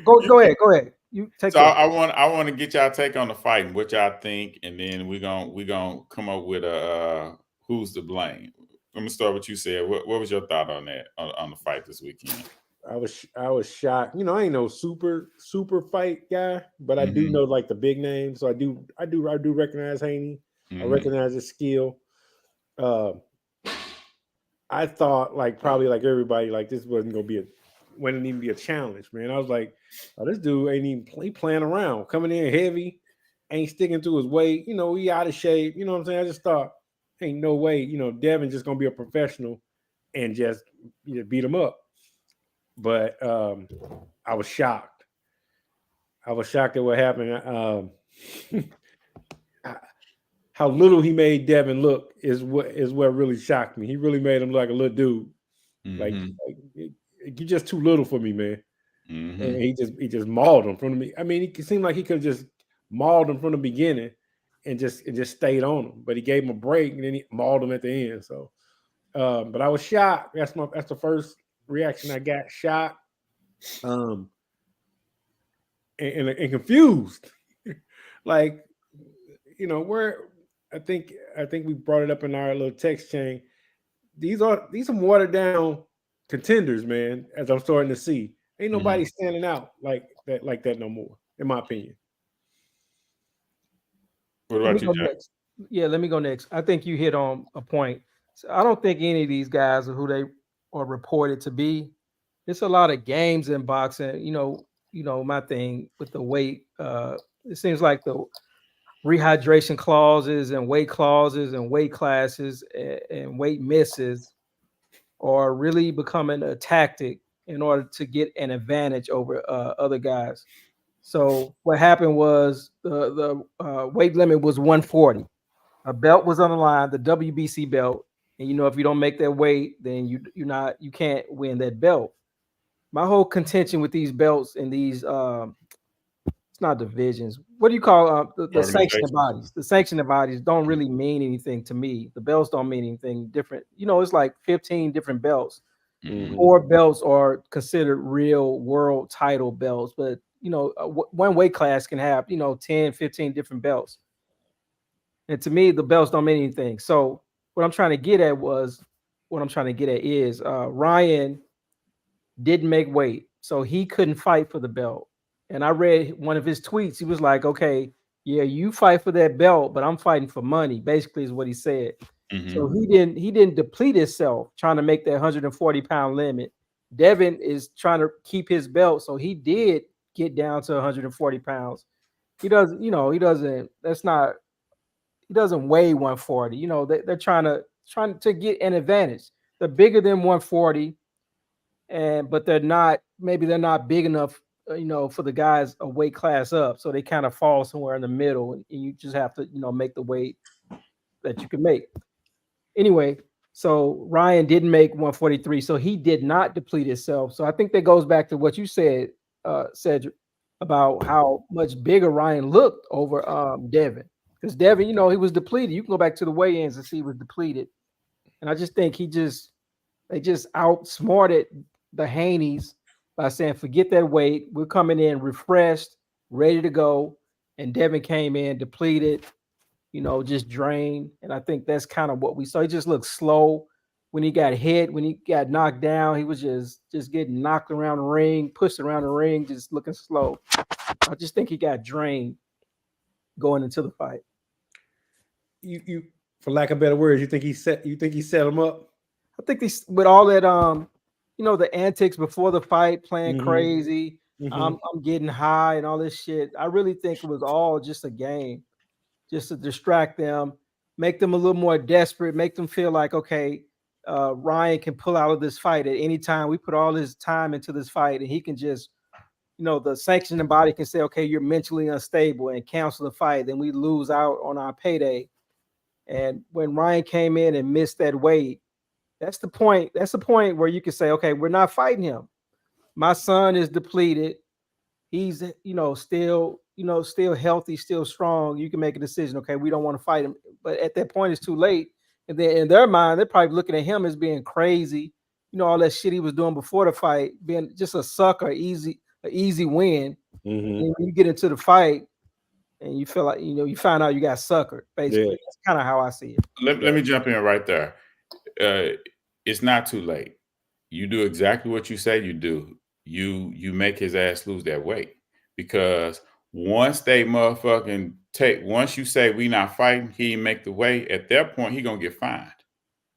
Go ahead. You take. So I want to get y'all take on the fight and what y'all think, and then we gonna come up with a who's to blame. Let me start with you, said. What was your thought on that on the fight this weekend? I was shocked. You know, I ain't no super fight guy, but I do know like the big names. So I do recognize Haney. I recognize his skill. I thought like probably like everybody like this wouldn't even be a challenge, man. I was like, oh, this dude ain't even playing around, coming in heavy, ain't sticking to his weight. You know, he out of shape. You know what I'm saying? I just thought, ain't no way. You know, Devin just gonna be a professional and just beat him up. But I was shocked. I was shocked at what happened. How little he made Devin look is what really shocked me. He really made him like a little dude. Like you're just too little for me, man. And he just mauled him from the. I mean, it seemed like he could have just mauled him from the beginning and just stayed on him. But he gave him a break and then he mauled him at the end. So, but I was shocked. That's the first reaction I got. Shocked, and confused. Like, you know, where I think we brought it up in our little text chain. These are watered down contenders, man. As I'm starting to see, ain't nobody standing out like that no more, in my opinion. What about you, Jack? Yeah, let me go next. I think you hit on a point. So I don't think any of these guys are who they are reported to be. There's a lot of games in boxing. You know my thing with the weight. It seems like the rehydration clauses and weight classes and weight misses are really becoming a tactic in order to get an advantage over other guys. So what happened was the weight limit was 140. A belt was on the line, the WBC belt, and if you don't make that weight, then you can't win that belt. My whole contention with these belts and these it's not divisions. What do you call the sanctioning bodies? The sanctioning bodies don't really mean anything to me. The belts don't mean anything different. It's like 15 different belts. 4 belts are considered real world title belts, but one weight class can have 10, 15 different belts. And to me, the belts don't mean anything. So what I'm trying to get at is Ryan didn't make weight, so he couldn't fight for the belt. And I read one of his tweets. He was like, okay, yeah, you fight for that belt, but I'm fighting for money, basically is what he said. So he didn't deplete himself trying to make that 140-pound limit. Devin is trying to keep his belt, so he did get down to 140 pounds. He doesn't weigh 140. They're trying to get an advantage. They're bigger than 140, but they're not big enough, for the guys a weight class up. So they kind of fall somewhere in the middle, and you just have to, make the weight that you can make. Anyway, so Ryan didn't make 143, so he did not deplete himself. So I think that goes back to what you said, Cedric, about how much bigger Ryan looked over Devin. Because Devin, he was depleted. You can go back to the weigh-ins and see he was depleted. And I just think they just outsmarted the Haneys by saying, forget that weight. We're coming in refreshed, ready to go. And Devin came in depleted, just drained. And I think that's kind of what we saw. He just looked slow. when he got hit, when he got knocked down, he was just getting knocked around the ring, pushed around the ring, just looking slow. I just think he got drained going into the fight. You for lack of better words, you think he set him up? I think these with all that the antics before the fight, playing Mhm. crazy, Mhm. I'm getting high and all this shit. I really think it was all just a game, just to distract them, make them a little more desperate, make them feel like, okay, Ryan can pull out of this fight at any time. We put all his time into this fight, and he can just, the sanctioning body can say, okay, you're mentally unstable and cancel the fight. Then we lose out on our payday. And when Ryan came in and missed that weight, that's the point. That's the point where you can say, okay, we're not fighting him. My son is depleted. He's, still healthy, still strong. You can make a decision. Okay, we don't want to fight him. But at that point, it's too late. And then in their mind, they're probably looking at him as being crazy. All that shit he was doing before the fight, being just a sucker, an easy win. Mhm. And when you get into the fight and you feel like, you find out you got suckered, basically. Yeah. That's kind of how I see it. Let me jump in right there. It's not too late. You do exactly what you say you do. You make his ass lose that weight, because once they motherfucking once you say we not fighting, he make the weight. At that point, he gonna get fined.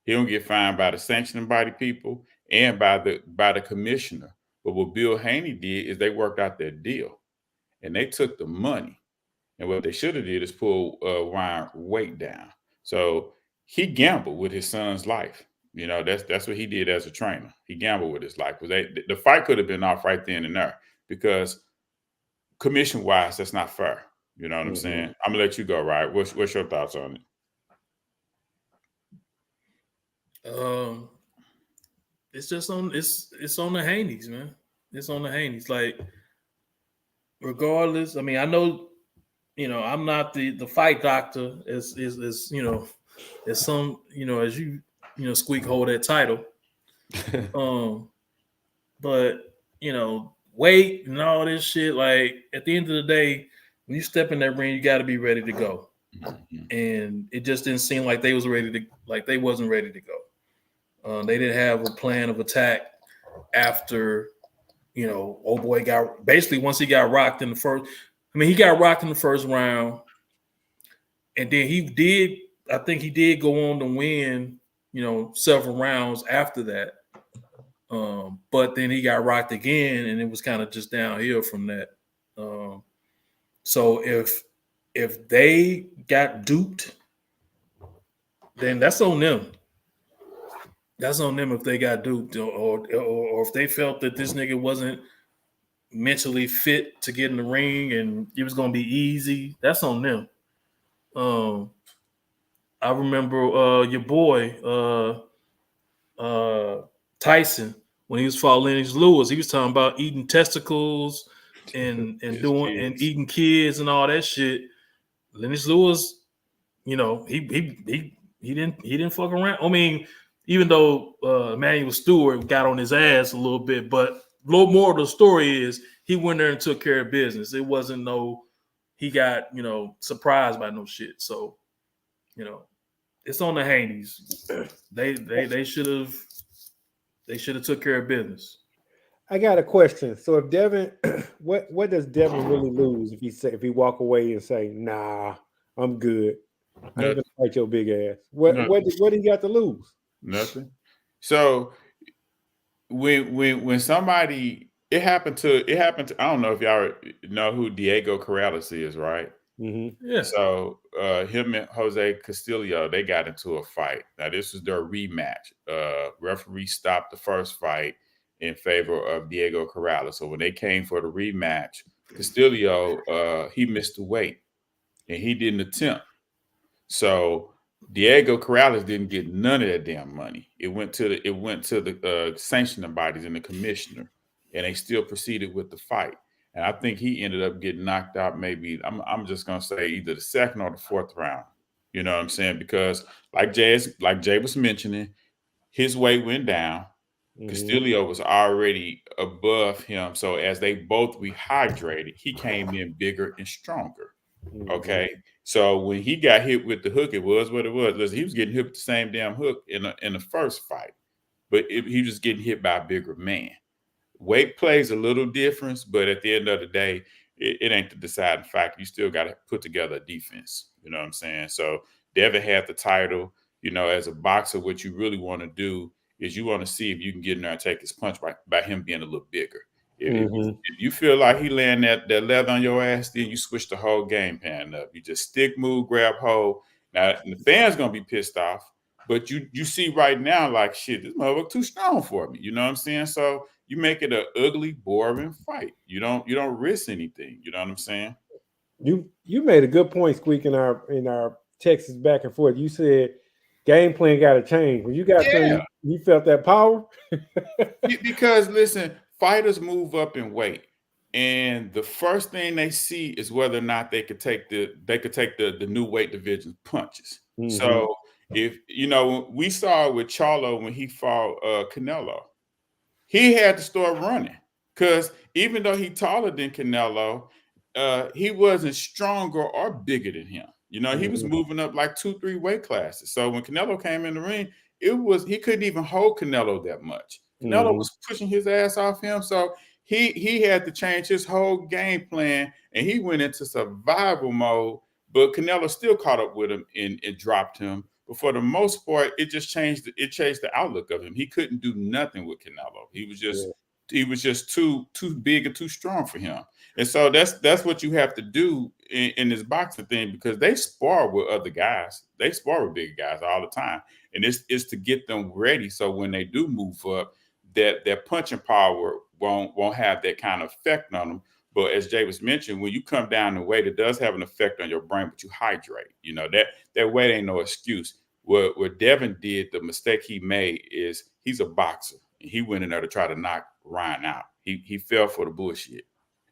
He gonna get fined by the sanctioning body people and by the commissioner. But what Bill Haney did is they worked out their deal, and they took the money. And what they should have did is pull Ryan weight down. So he gambled with his son's life. That's what he did as a trainer. He gambled with his life. The fight could have been off right then and there, because commission wise, that's not fair. You know what I'm saying? I'm gonna let you go, right? What's your thoughts on it? It's just on it's on the Haneys, man. It's on the Haneys. Like, regardless, I mean, I know, I'm not the fight doctor as as some, as you Squeak hold that title. But weight and all this shit, like, at the end of the day, when you step in that ring, you got to be ready to go. And it just didn't seem like they wasn't ready to go. They didn't have a plan of attack after, old boy got basically, once he got rocked in the first. I mean, he got rocked in the first round, and then I think he did go on to win, several rounds after that. But then he got rocked again, and it was kind of just downhill from that. So if they got duped, then that's on them. That's on them if they got duped, or if they felt that this nigga wasn't mentally fit to get in the ring and it was gonna be easy. That's on them. I remember your boy Tyson, when he was fighting Lennox Lewis, he was talking about eating testicles and eating kids and all that shit. Lennox Lewis, he didn't fuck around. I mean, even though Emmanuel Stewart got on his ass a little bit, but a little more of the story is he went there and took care of business. It wasn't he got surprised by no shit. So it's on the Haneys. They should have took care of business. I got a question. So if Devin, what does Devin really lose if he walk away and say, "Nah, I'm good. I ain't gonna fight your big ass"? What did he got to lose? Nothing. So when somebody it happened to I don't know if y'all know who Diego Corrales is, right? Mm-hmm. Yeah. So him and Jose Castillo, they got into a fight. Now this was their rematch. Referee stopped the first fight in favor of Diego Corrales. So when they came for the rematch, Castillo he missed the weight and he didn't attempt. So Diego Corrales didn't get none of that damn money. It went to the sanctioning bodies and the commissioner, and they still proceeded with the fight. And I think he ended up getting knocked out. Maybe I'm just gonna say either the second or the fourth round. You know what I'm saying? Because like Jay was mentioning, his weight went down. Mm-hmm. Castillo was already above him. So as they both rehydrated, he came in bigger and stronger. Okay, so when he got hit with the hook, it was what it was. Listen, he was getting hit with the same damn hook in the first fight, but he was getting hit by a bigger man. Weight plays a little difference, but at the end of the day, it ain't the deciding factor. You still got to put together a defense. You know what I'm saying? So Devin had the title. You know, as a boxer, what you really want to do is you want to see if you can get in there and take his punch by him being a little bigger. If you feel like he laying that leather on your ass, then you switch the whole game plan up. You just stick, move, grab hold. Now the fans gonna be pissed off, but you see right now, like, shit, this motherfucker too strong for me. You know what I'm saying? So you make it an ugly, boring fight. You don't risk anything. You know what I'm saying? You made a good point, Squeak, in our texts back and forth. You said game plan got to change. When you got done, you felt that power. Because listen, fighters move up in weight, and the first thing they see is whether or not they could take the new weight division punches. So if you know, we saw it with Charlo when he fought Canelo. He had to start running because even though he taller than Canelo, he wasn't stronger or bigger than him. You know, he was moving up like 2-3 weight classes. So when Canelo came in the ring, he couldn't even hold Canelo that much. Canelo was pushing his ass off him. So he had to change his whole game plan, and he went into survival mode. But Canelo still caught up with him and dropped him. But for the most part, it just changed the outlook of him. He couldn't do nothing with Canelo. He was just too big and too strong for him. And so that's what you have to do in this boxing thing, because they spar with other guys. They spar with big guys all the time. And it's to get them ready so when they do move up, that their punching power won't have that kind of effect on them. But as Jay was mentioned, when you come down in weight, it does have an effect on your brain, but you hydrate. You know, that weight ain't no excuse. What Devin did, the mistake he made is he's a boxer. And he went in there to try to knock Ryan out. He fell for the bullshit,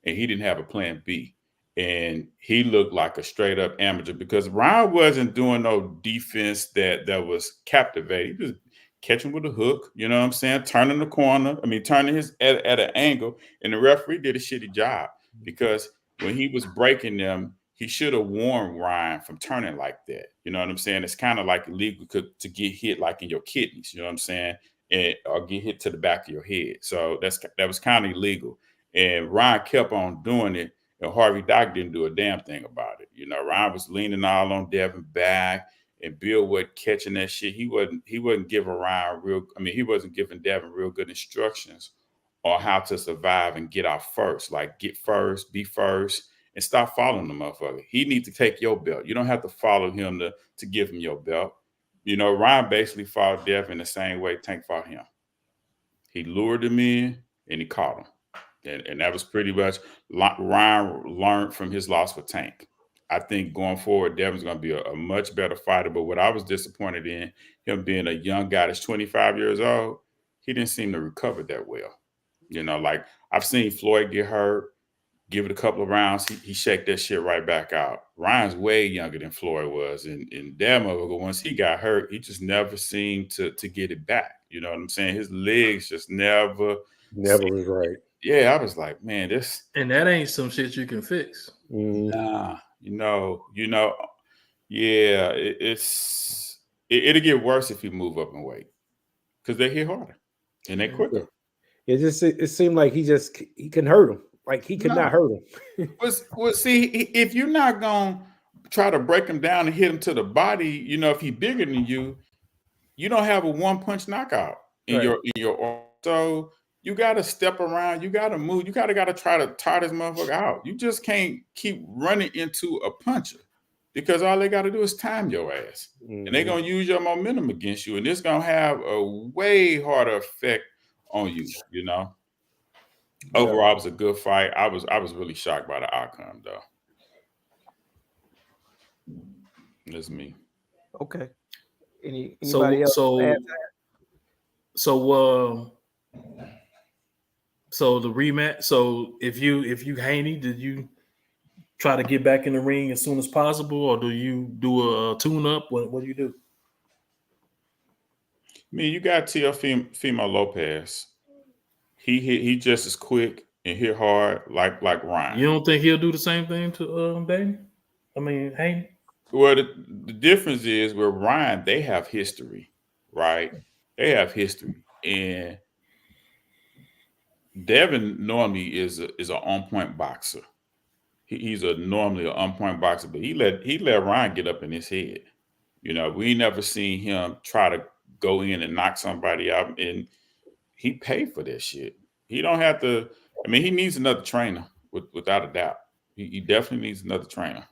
and he didn't have a plan B. And he looked like a straight up amateur because Ryan wasn't doing no defense that was captivating. He was catching with a hook, you know what I'm saying? Turning the corner. I mean, turning his at an angle. And the referee did a shitty job because when he was breaking them, he should have warned Ryan from turning like that. You know what I'm saying? It's kind of like illegal to get hit like in your kidneys, you know what I'm saying? Or get hit to the back of your head. So that was kind of illegal. And Ryan kept on doing it. And Harvey Dock didn't do a damn thing about it. You know, Ryan was leaning all on Devin back. And Bill wasn't catching that shit. He wasn't giving he wasn't giving Devin real good instructions on how to survive and get out first. Like, get first, be first, and stop following the motherfucker. He needs to take your belt. You don't have to follow him to give him your belt. You know, Ryan basically fought Devin the same way Tank fought him. He lured him in and he caught him. And that was pretty much Ryan learned from his loss with Tank. I think going forward, Devin's going to be a much better fighter. But what I was disappointed in, him being a young guy that's 25 years old, he didn't seem to recover that well. You know, like I've seen Floyd get hurt, give it a couple of rounds, he shake that shit right back out. Ryan's way younger than Floyd was. And that motherfucker, once he got hurt, he just never seemed to get it back. You know what I'm saying? His legs just never was right. Yeah, I was like, man, this. And that ain't some shit you can fix. Nah. It'll get worse if you move up in weight because they hit harder and they quicker. It seemed like he can hurt him. Like he could not hurt him. Well, see, if you're not gonna try to break him down and hit him to the body, you know, if he's bigger than you, you don't have a one punch knockout in your arm. So you got to step around. You got to move. You got to try to tire this motherfucker out. You just can't keep running into a puncher because all they got to do is time your ass. And they're going to use your momentum against you. And it's going to have a way harder effect on you, you know. Overall, it was a good fight. I was really shocked by the outcome, though. That's me. Okay. Anybody else? So the rematch. So if you Haney, did you try to get back in the ring as soon as possible, or do you do a tune up? What do you do? I mean, you got Teofimo Lopez. He just as quick and hit hard like Ryan. You don't think he'll do the same thing to Baby? I mean, Haney. Well, the difference is with Ryan, they have history, right? They have history, and Devin normally is an on point boxer. He's normally an on point boxer, but he let Ryan get up in his head. You know, we never seen him try to go in and knock somebody out, and he paid for that shit. He don't have to. I mean, he needs another trainer, without a doubt. He definitely needs another trainer.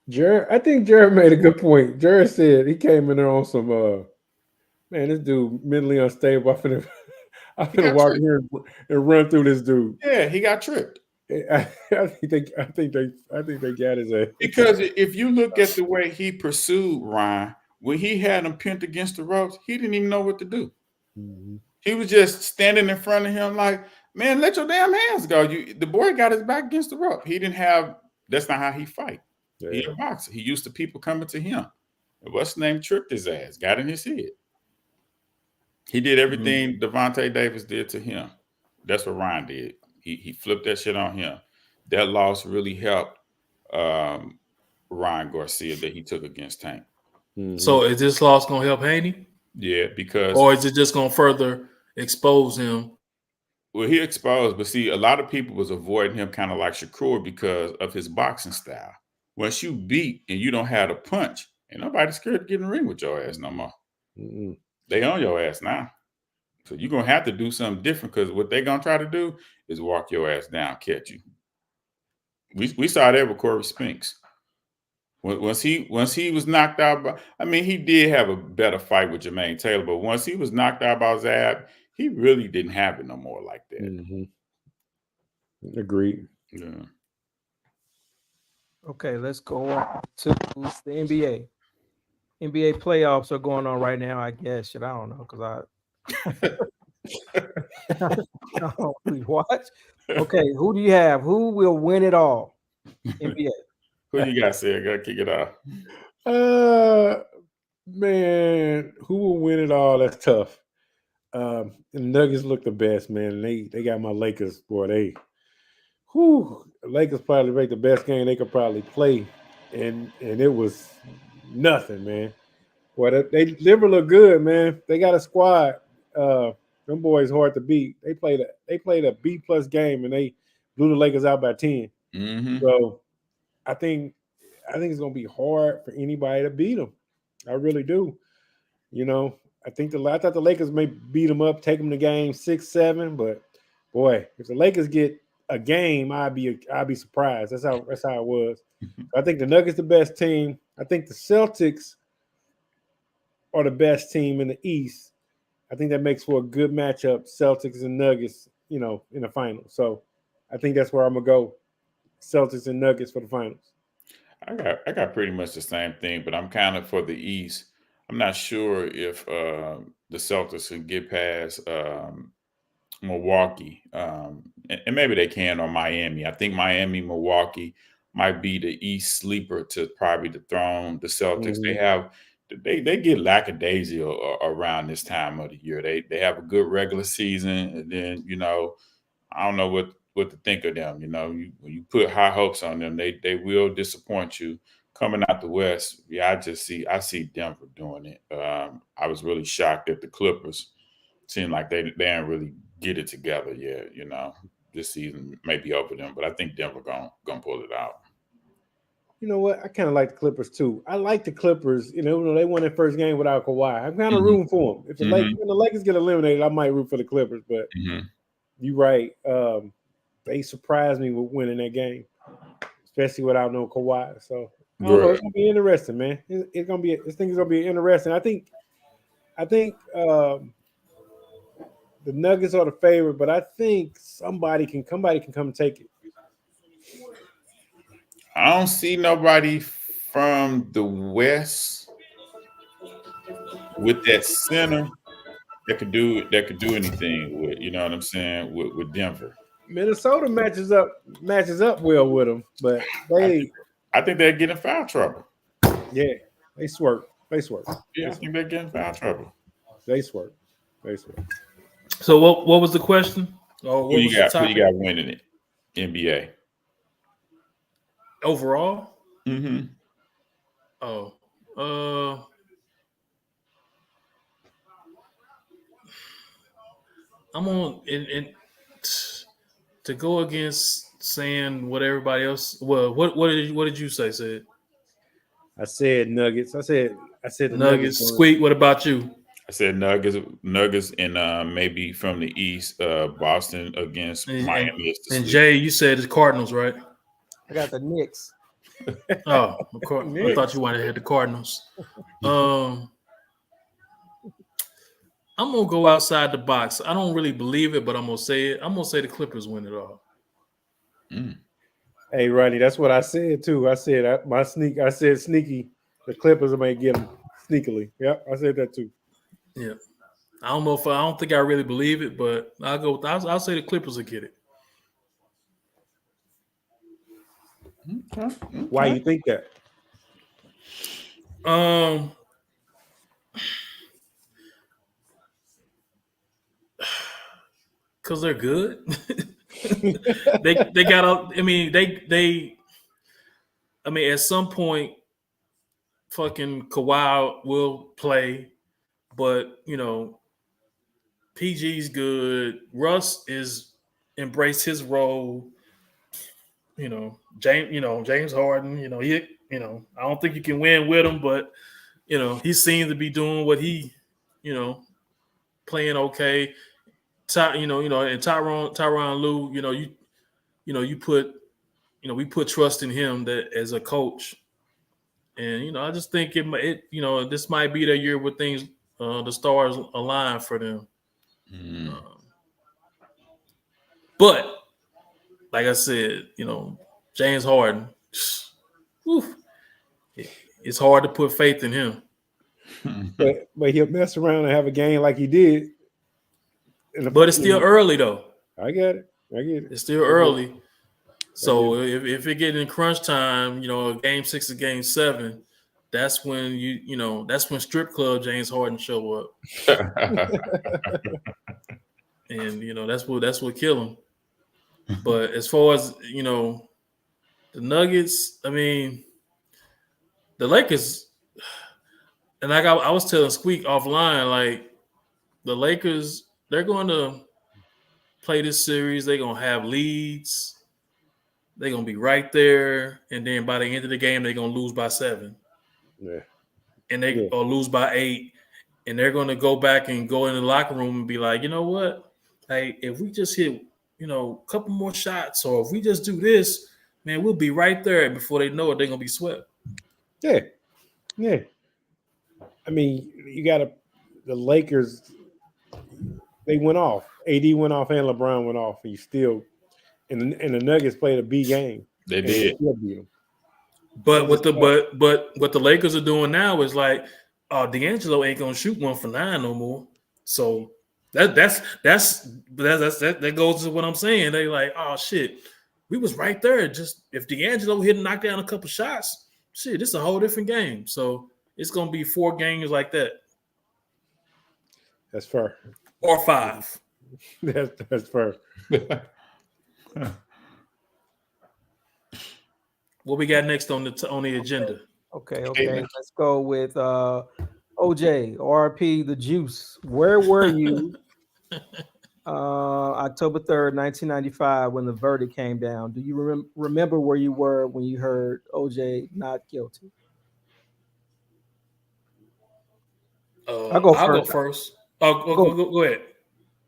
Jared, I think Jared made a good point. Jared said he came in there on some man, this dude mentally unstable. I'm He finna got walk tricked. here and run through this dude. Yeah, he got tricked. I think they got his ass. Because if you look at the way he pursued Ryan, when he had him pinned against the ropes, he didn't even know what to do. Mhm. He was just standing in front of him like, man, let your damn hands go. The boy got his back against the rope. He didn't have, that's not how he fight. He Yeah. a boxer. He used to people coming to him. And what's the name? Tricked his ass, got in his head. He did everything Devontae Davis did to him. That's what Ryan did. He flipped that shit on him. That loss really helped Ryan Garcia that he took against Tank. Mhm. So is this loss gonna help Haney, Yeah, because or is it just gonna further expose him? well, he exposed, but see, a lot of people was avoiding him kind of like Shakur because of his boxing style. Once you beat and you don't have a punch, ain't nobody scared to get in the ring with your ass no more. Mhm. They on your ass now. So you're gonna have to do something different because what they're gonna try to do is walk your ass down, catch you. We saw that with Corey Spinks. Once he was knocked out by, I mean, he did have a better fight with Jermaine Taylor, but once he was knocked out by Zab, he really didn't have it no more like that. Mhm. Agreed. Yeah. Okay, let's go on to the NBA. NBA playoffs are going on right now, I guess. Shit, I don't know because I don't really watch. Okay, who do you have? Who will win it all? NBA. Who you got, Sid? Gotta kick it off. Man, who will win it all? That's tough. The Nuggets look the best, man. They got my Lakers, boy. Lakers probably make the best game they could probably play, and it was nothing, man. Boy, they Denver look good, man. They got a squad. Them boys hard to beat. They played a B plus game and they blew the Lakers out by 10. Mm-hmm. So I think it's gonna be hard for anybody to beat them. I really do. You know, I thought the Lakers may beat them up, take them to game 6-7, but boy, if the Lakers get a game, I'd be surprised. That's how it was. I think the Nuggets the best team. I think the Celtics are the best team in the East. I think that makes for a good matchup, Celtics and Nuggets, in the finals. So I think that's where I'm gonna go. Celtics and Nuggets for the finals. I got pretty much the same thing, but I'm kind of for the East. I'm not sure if the Celtics can get past Milwaukee, and maybe they can, or Miami. I think Miami, Milwaukee might be the East sleeper to probably dethrone the Celtics. Mhm. They get lackadaisical around this time of the year. They have a good regular season, and then I don't know what to think of them. When you put high hopes on them, they will disappoint you. Coming out the West, yeah, I see Denver doing it. I was really shocked at the Clippers. Seemed like they didn't really get it together yet. This season may be over them, but I think Denver gonna pull it out. You know what? I kind of like the Clippers too. I like the Clippers. They won their first game without Kawhi. I'm kind of Mhm. rooting for them. If Mhm. when the Lakers get eliminated, I might root for the Clippers. But Mm-hmm. you're right. They surprised me with winning that game, especially without no Kawhi. So I don't know. It's Right. gonna be interesting, man. It's gonna be. This thing is gonna be interesting. I think the Nuggets are the favorite, but I think somebody can come and take it. I don't see nobody from the West with that center that could do anything with, you know what I'm saying, with Denver. Minnesota matches up well with them, but I think they're getting foul trouble. they swerve. Yeah, I think they're getting foul trouble. They swerve. So what was the question? Or Who what you was the got? Who you topic got winning it? NBA. overall? Mm-hmm. Oh, I'm on in to go against saying what everybody else. Well, what did you say? Said I said Nuggets. I said the Nuggets. Nuggets. Squeak. What about you? I said Nuggets, and maybe from the East, Boston against And Miami and, is the and sweep. Jay, you said the Cardinals, right? I got the Knicks. Oh, of course. I thought Knicks. you wanted to hit the Cardinals. Um, I'm gonna go outside the box. I don't really believe it, but I'm gonna say it. I'm gonna say the Clippers win it all. Mm. Hey, Ronnie, that's what I said too. I said I said sneaky. The Clippers may get them sneakily. Yep, I said that too. Yeah, I don't know if I don't think I really believe it, but I'll go. I'll say the Clippers will get it. Okay. Why you think that? Um, because they're good. they got. I mean, they. I mean, at some point, fucking Kawhi will play, but PG's good. Russ is embraced his role. James Harden. I don't think you can win with him, but he seems to be doing what he, you know, playing okay. And Tyronn Lue. You put, we put trust in him that as a coach, and I just think this might be the year where things, the stars align for them. Mm. But like I said, James Harden, whew, it's hard to put faith in him. But he'll mess around and have a game like he did. But it's still early though. I get it. It's still early. So if it get in crunch time, game 6 or game 7, that's when that's when strip club James Harden show up, and that's what kill him. But as far as the Nuggets, I mean, the Lakers, and like I was telling Squeak offline, like the Lakers, they're going to play this series. They're gonna have leads. They're gonna be right there, and then by the end of the game, they're gonna lose by 7. Yeah. And or lose by 8, and they're gonna go back and go in the locker room and be like, you know what? Hey, if we just hit, a couple more shots, or if we just do this, man, we'll be right there. And before they know it, they're gonna be swept. Yeah. Yeah. I mean, the Lakers, they went off. AD went off and LeBron went off. And you still, and the Nuggets played a B game. They did. But what the Lakers are doing now is like, D'Angelo ain't gonna shoot 1 for 9 no more. So that goes to what I'm saying. They like, oh shit, we was right there. Just if D'Angelo hit and knock down a couple shots, shit, it's a whole different game. So it's gonna be 4 games like that. That's fair. Or 5. That's fair. What we got next on the agenda? Okay. Let's go with OJ, R.I.P, the Juice. Where were you October 3rd, 1995, when the verdict came down? Do you remember where you were when you heard OJ not guilty? I'll go first. Go ahead.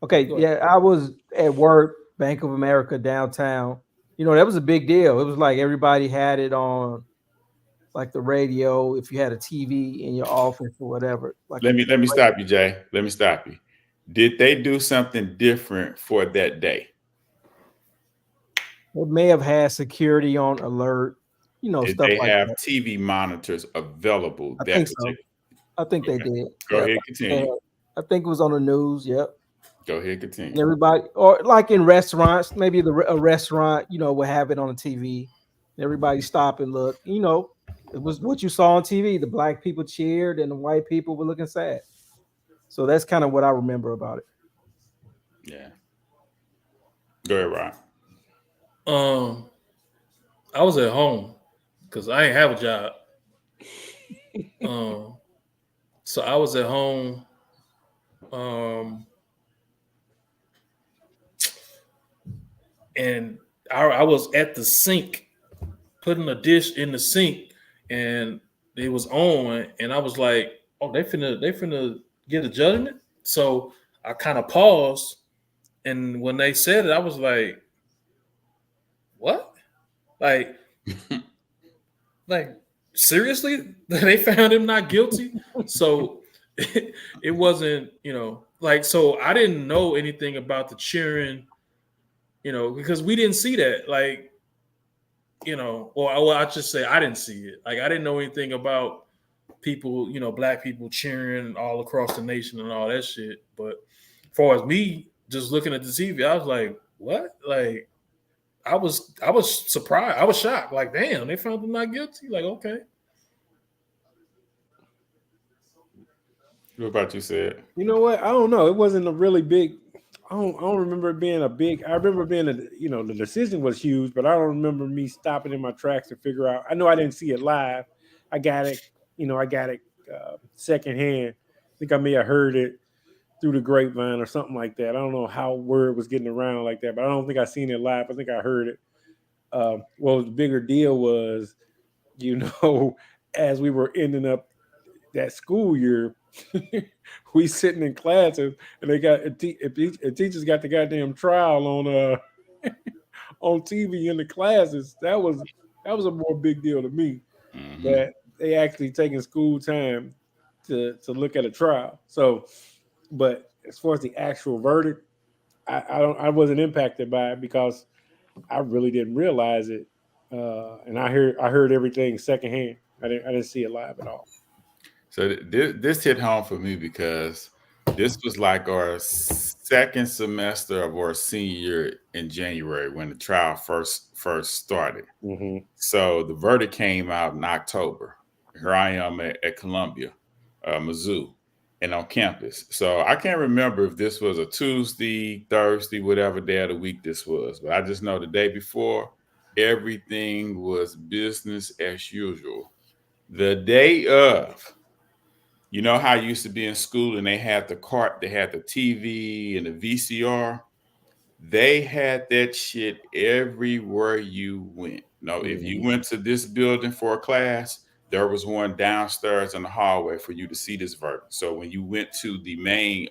Okay, yeah, I was at work, Bank of America downtown. That was a big deal. It was like everybody had it on, like the radio, if you had a TV in your office or whatever. Like, let me stop you, Jay. Let me stop you. Did they do something different for that day? They may have had security on alert, Did stuff they like have that. TV monitors available? I think so. I think they did. Go ahead, continue. I think it was on the news. Yep. Go ahead, continue. And everybody, or like in restaurants, maybe a restaurant, will have it on the TV. Everybody stop and look. It was what you saw on TV. The black people cheered and the white people were looking sad. So that's kind of what I remember about it. Yeah. Go ahead, Ryan. I was at home because I ain't have a job. So I was at home. And I was at the sink putting a dish in the sink, and it was on, and I was like, "Oh, they finna get a judgment." So I kind of paused, and when they said it, I was like, "What? Like, like seriously? They found him not guilty?" So it wasn't, like, so I didn't know anything about the cheering, because we didn't see that, like. Or I just say I didn't see it. Like I didn't know anything about people, black people cheering all across the nation and all that shit. But as far as me just looking at the TV, I was like, what? Like I was surprised. I was shocked. Like, damn, they found him not guilty. Like, okay. What about you, Said? You know what? I don't know. It wasn't a really big. I don't remember it being a big. I remember being the decision was huge, but I don't remember me stopping in my tracks to figure out. I know I didn't see it live. I got it. I got it secondhand. I think I may have heard it through the grapevine or something like that. I don't know how word was getting around like that, but I don't think I seen it live. I think I heard it. Well, the bigger deal was, as we were ending up that school year, we sitting in classes and they got teachers got the goddamn trial on on TV in the classes. That was a more big deal to me, that they actually taking school time to look at a trial. So, but as far as the actual verdict, I wasn't impacted by it because I really didn't realize it, and I heard everything secondhand. I didn't see it live at all. So this hit home for me because this was like our second semester of our senior year in January when the trial first started. Mm-hmm. So the verdict came out in October. Here I am at Columbia, Mizzou, and on campus. So I can't remember if this was a Tuesday, Thursday, whatever day of the week this was, but I just know the day before everything was business as usual. The day of, you know how I used to be in school and they had the cart, they had the TV and the VCR. They had that shit everywhere you went. No, if you went to this building for a class, there was one downstairs in the hallway for you to see this verdict. So when you went to the main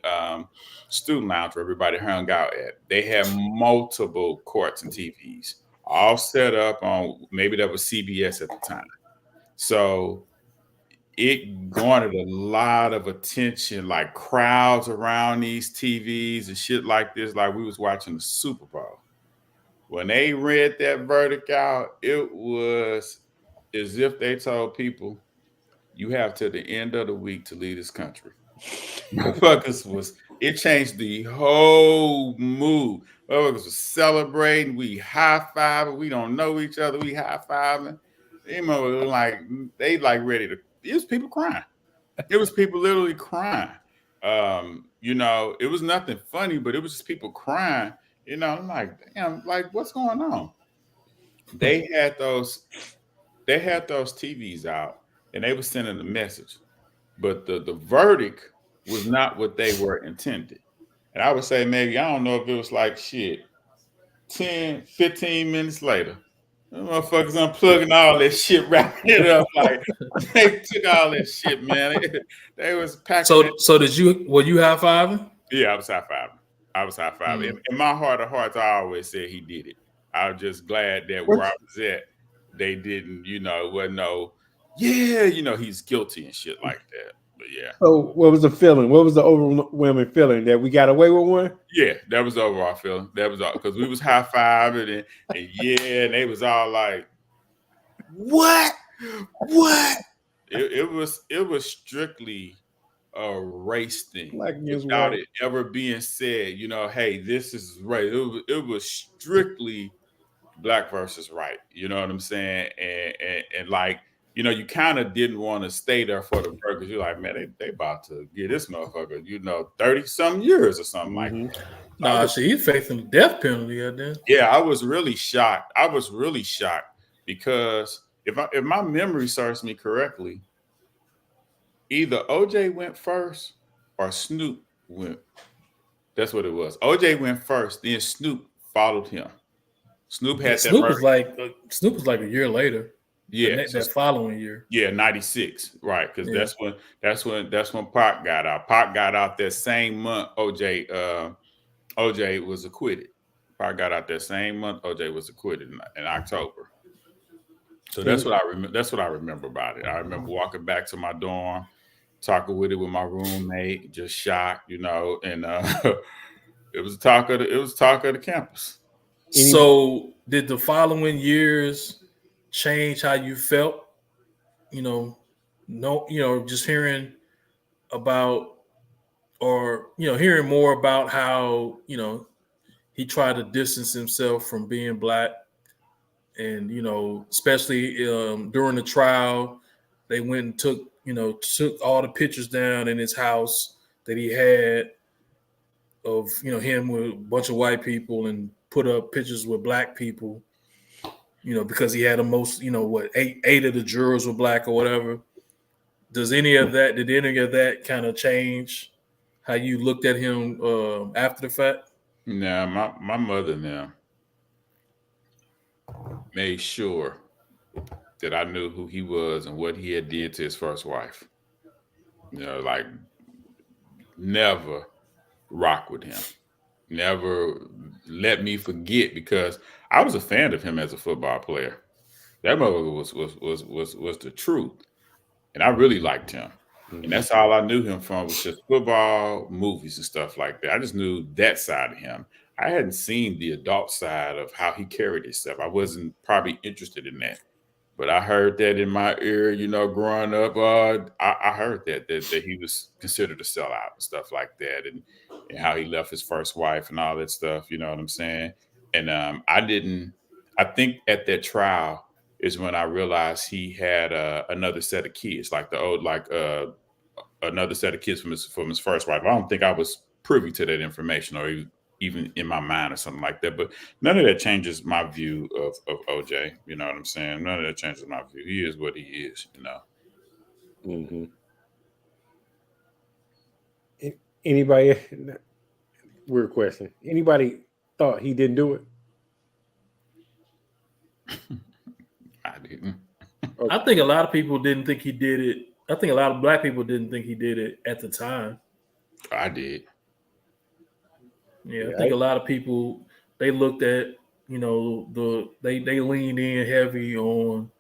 student lounge where everybody hung out at, they had multiple courts and TVs all set up on, maybe that was CBS at the time. So it garnered a lot of attention, like crowds around these TVs and shit like this, like we was watching the Super Bowl. When they read that verdict out, it was as if they told people, you have to the end of the week to leave this country. Motherfuckers it changed the whole mood. Motherfuckers was celebrating, we high-fiving, we don't know each other, we high-fiving. They like ready to, it was people crying. It was people literally crying. It was nothing funny, but it was just people crying. I'm like, damn, like what's going on? They had those TVs out and they were sending a message, but the verdict was not what they were intended. And I would say maybe, I don't know if it was like shit, 10, 15 minutes later, the motherfuckers unplugging all that shit, wrapping it up. Like they took all that shit, man. They was packing. So were you high fiving? Yeah, I was high fiving. In my heart of hearts, I always said he did it. I was just glad that where I was at, they didn't, it wasn't no, he's guilty and shit like that. But yeah. So what was the feeling? What was the overwhelming feeling that we got away with one? Yeah, that was the overall feeling. That was all because we was high fiving and they was all like, "What? What?" It was strictly a race thing without it ever being said. Hey, this is right. It was strictly black versus right. You know what I'm saying? And like. You kind of didn't want to stay there for the burgers. You're like, man, they about to get this motherfucker, 30-some years or something like that. Nah, he's facing the death penalty out there. Yeah, I was really shocked. Because if my memory serves me correctly, either OJ went first or Snoop went. That's what it was. OJ went first, then Snoop followed him. Snoop Yeah, had that verse. Snoop was like a year later. Yeah, That following year. Yeah, 96, right? Because Yeah. that's when Pac got out. Pac got out that same month. OJ was acquitted. Pac got out that same month. OJ was acquitted in October. So that's what I remember. That's what I remember about it. I remember walking back to my dorm, talking with my roommate, just shocked, and it was talk of the campus. So did the following years change how you felt? Just hearing about, or hearing more about how he tried to distance himself from being black, and especially during the trial, they went and took all the pictures down in his house that he had of him with a bunch of white people, and put up pictures with black people, because he had the most, eight of the jurors were black or whatever. Did any of that kind of change how you looked at him after the fact? Now, my mother now made sure that I knew who he was and what he had did to his first wife. Like never rock with him. Never let me forget, because I was a fan of him as a football player. That motherfucker was the truth. And I really liked him. Mm-hmm. And that's all I knew him from, was just football, movies, and stuff like that. I just knew that side of him. I hadn't seen the adult side of how he carried himself. I wasn't probably interested in that. But I heard that in my ear, growing up. I heard that he was considered a sellout and stuff like that, and how he left his first wife and all that stuff. You know what I'm saying? And I think at that trial is when I realized he had another set of kids, another set of kids from his first wife. I don't think I was privy to that information, or even in my mind or something like that. But none of that changes my view of OJ. You know what I'm saying? None of that changes my view. He is what he is, Mm-hmm. Anybody, weird question. Anybody thought he didn't do it? I didn't. I think a lot of people didn't think he did it. I think a lot of black people didn't think he did it at the time. I did. Yeah, I think a lot of people, they looked at, they leaned in heavy on,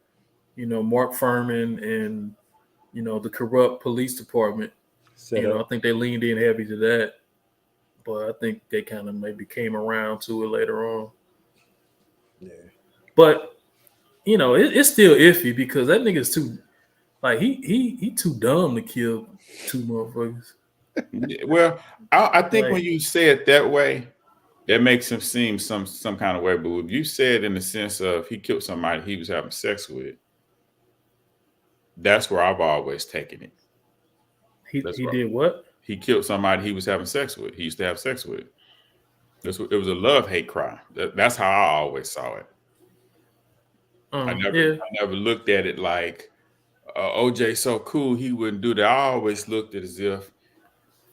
Mark Furman and, the corrupt police department. I think they leaned in heavy to that, but I think they kind of maybe came around to it later on. Yeah. But, it's still iffy, because that nigga's too, like, he too dumb to kill two motherfuckers. Well, I think when you say it that way, that makes him seem some kind of way. But if you say it in the sense of he killed somebody he was having sex with, that's where I've always taken it. He did what? He killed somebody he was having sex with. He used to have sex with. It was a love-hate crime. That's how I always saw it. I never looked at it like OJ so cool he wouldn't do that. I always looked at it as if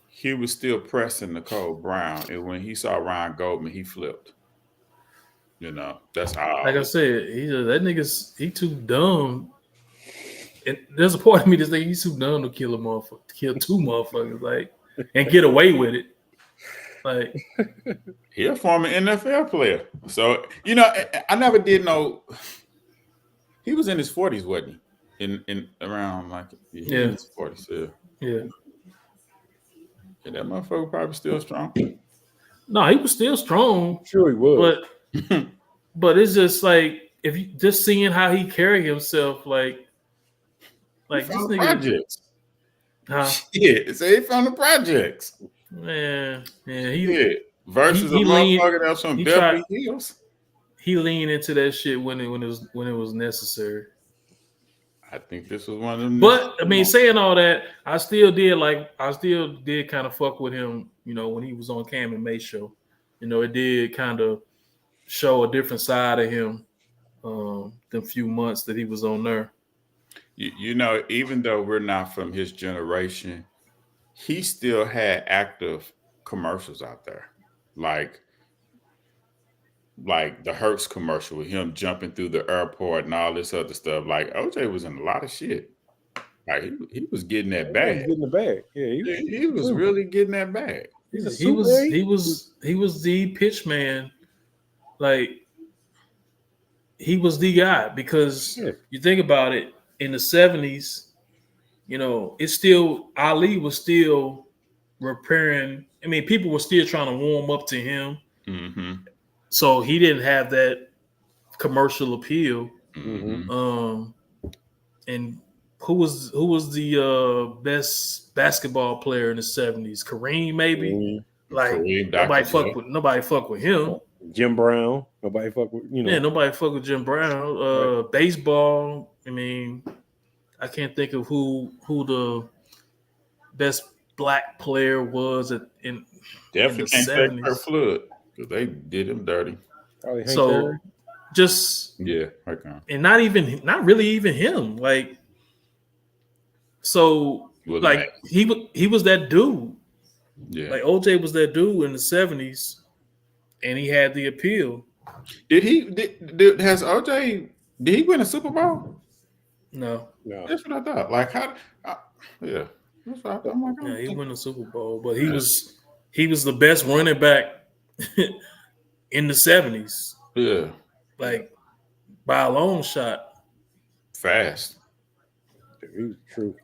he was still pressing Nicole Brown, and when he saw Ryan Goldman, he flipped. That's how. Like I said, he too dumb. And there's a part of me that say he's too dumb to kill two motherfuckers, like, and get away with it. Like, he a former NFL player, so I never did know. He was in his 40s, wasn't he? In around in his 40s, yeah. And that motherfucker probably still strong. No, he was still strong. Sure, he was. But it's just like, if you just seeing how he carried himself, like this nigga. Projects. Huh? Yeah, say he from the projects. Man, versus a motherfucker that's from Beverly Hills. He leaned into that shit when it was necessary. I think this was one of them. But I mean, saying all that, I still did kind of fuck with him, when he was on Cam and May show. It did kind of show a different side of him, the few months that he was on there. You know, even though we're not from his generation, he still had active commercials out there, like the Hertz commercial with him jumping through the airport and all this other stuff. Like OJ was in a lot of shit. Like he was getting that He's bag. getting the bag. Yeah, He was really getting that bag. He's a He was super. he was the pitch man. Like he was the guy because you think about it in the 70s, you know, it's still Ali was still repairing. I mean, people were still trying to warm up to him. Mm-hmm. So he didn't have that commercial appeal. Mm-hmm. And who was the best basketball player in the 70s? Kareem, maybe. Like Kareem, nobody fuck with him. Jim Brown, nobody fuck with Yeah, nobody fuck with Jim Brown. Right. Baseball. I mean, I can't think of who the best black player was in definitely the can't say 70s. Kurt Flood because they did him dirty. So just and not really even him. Like so, like he was that dude. Yeah, like OJ was that dude in the 70s, and he had the appeal. Did has OJ? Did he win a Super Bowl? No. That's what I thought. Like how? Yeah, that's what I thought. Like, yeah, he won a Super Bowl, but he was the best running back in the 70s. Yeah, like by a long shot. Fast. He was the truth.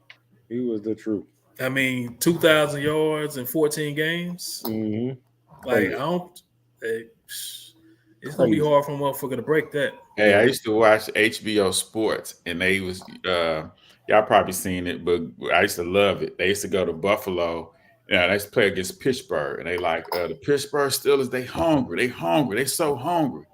He was the truth. I mean, 2,000 yards in 14 games. Mm-hmm. Like I don't. It's gonna be hard for a motherfucker to break that. Hey, I used to watch HBO Sports, and they was y'all probably seen it, but I used to love it. They used to go to Buffalo, they used to play against Pittsburgh, and they like the Pittsburgh Steelers. They hungry, they so hungry.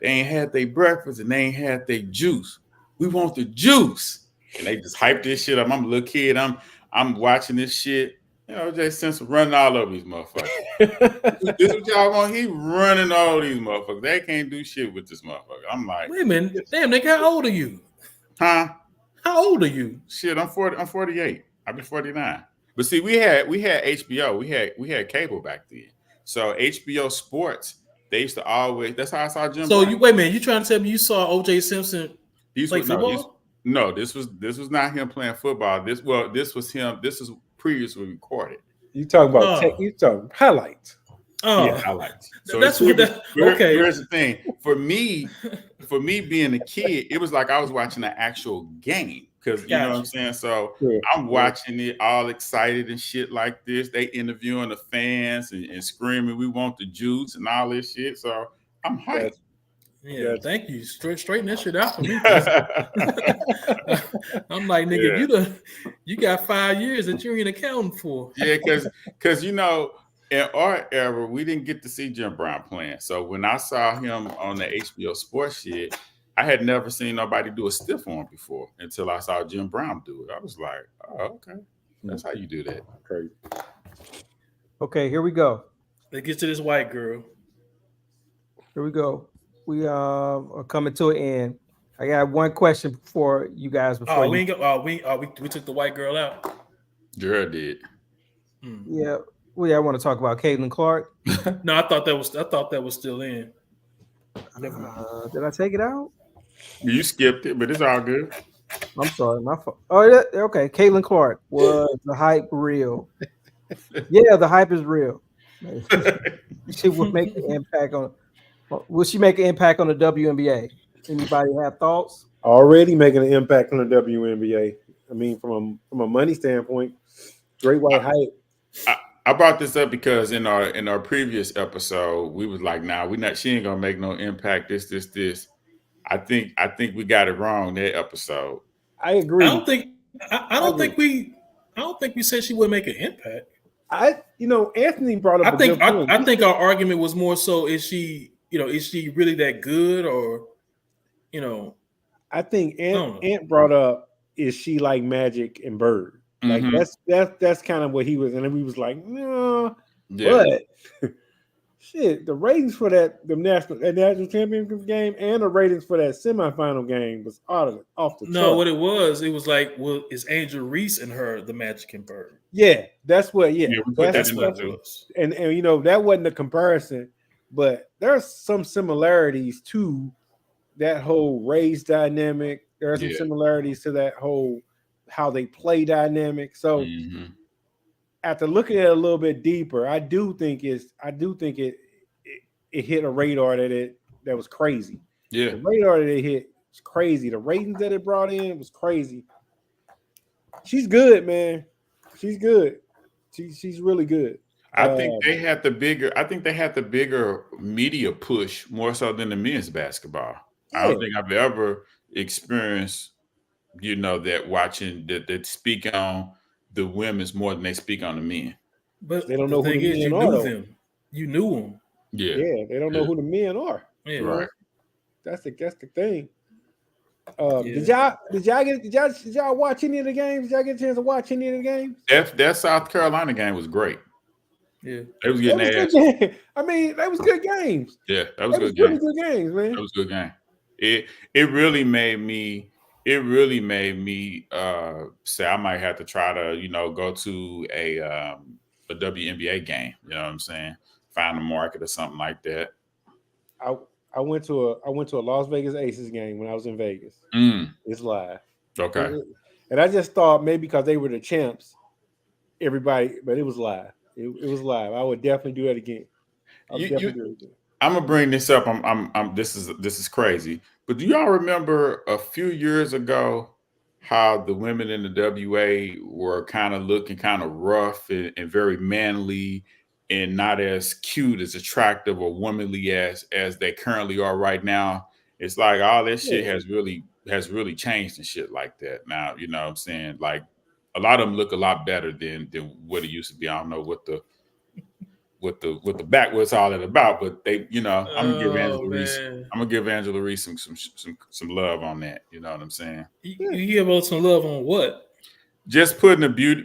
They ain't had their breakfast and they ain't had their juice. We want the juice, and they just hype this shit up. I'm a little kid. I'm watching this shit. You know, J. Simpson running all over these motherfuckers. This is what y'all want. He running all these motherfuckers. They can't do shit with this motherfucker. I'm like, wait a minute, damn nigga, how old are you? Huh? How old are you? Shit, I'm 40. I'm 48. I'll be 49. But see, we had HBO. We had cable back then. So HBO Sports, they used to always. That's how I saw Jim. So wait a minute, you trying to tell me you saw OJ Simpson play football? No, this was not him playing football. This was him. This was previously recorded. You talk about you talk highlights. Oh, yeah, highlights. So that's what that. Okay. Here's the thing. For me being a kid, it was like I was watching an actual game because you know what I'm saying. So I'm watching it all excited and shit like this. They interviewing the fans and screaming, "We want the juice" and all this shit. So I'm hyped. Yeah, thank you. Straighten that shit out for me. I'm like, nigga, you got 5 years that you ain't accounting for. Yeah, because you know, in our era, we didn't get to see Jim Brown playing. So when I saw him on the HBO Sports shit, I had never seen nobody do a stiff arm before until I saw Jim Brown do it. I was like, oh, okay. That's how you do that. Crazy. Okay, here we go. Let's get to this white girl. Here we go. We are coming to an end. I got one question for you guys. Before we took the white girl out. Jared did. Yeah. Well, I want to talk about Caitlin Clark. No, I thought that was still in. Did I take it out? You skipped it, but it's all good. I'm sorry, my fault. Oh, yeah, okay. Caitlin Clark, was the hype real? Yeah, the hype is real. She will make an impact on. Will she make an impact on the WNBA? Anybody have thoughts? Already making an impact on the WNBA. I mean, from a money standpoint, great white hype. I brought this up because in our previous episode, we was like, nah, she ain't gonna make no impact. This. I think we got it wrong that episode. I agree. I don't think we said she would make an impact. Anthony brought up. I think our argument was more so: is she really that good, or I think Ant brought up, is she like Magic and Bird? Like that's kind of what he was, and then we was like, no, but shit, the ratings for that national championship game and the ratings for that semifinal game was off the No, chart. what it was like, well, is Angel Reese and her the Magic and Bird? Yeah, that's what. Yeah, Yeah, we put That's that in what there it too. was. and you know that wasn't a comparison, but there's some similarities to that whole race dynamic. There are some Yeah. similarities to that whole how they play dynamic. So Mhm. after looking at it a little bit deeper, I do think it hit a radar that was crazy. Yeah. The radar that it hit was crazy. The ratings that it brought in was crazy. She's good, man. She's good. She's really good. I think they had the bigger media push more so than the men's basketball. I don't think I've ever experienced, that watching that speak on the women's more than they speak on the men. But They don't the know who thing the is, men you are, knew though. them. You knew them. Yeah. Yeah, they don't know who the men are. Yeah. You know? Right. That's the thing. Yeah. Did y'all watch any of the games? Did y'all get a chance to watch any of the games? That South Carolina game was great. Yeah. They was That getting was their good game. I mean, that was good games. Yeah, that was a That was good game. really good games, man. That was a good game. It really made me say I might have to try to, go to a WNBA game. You know what I'm saying? Find a market or something like that. I went to a Las Vegas Aces game when I was in Vegas. It's live. Okay. And I just thought maybe because they were the champs, everybody, but it was live. It was live. I would definitely do that again. I'm gonna bring this up. This is crazy. But do y'all remember a few years ago how the women in the WA were kind of looking kind of rough and very manly and not as cute, as attractive or womanly as they currently are right now? It's like all this shit has really changed and shit like that. Now, you know what I'm saying? Like a lot of them look a lot better than what it used to be. I don't know what the back what's all that about, but they, I'm gonna give Angela Reese some love on that. You know what I'm saying? You give us some love on what? Just bringing the beauty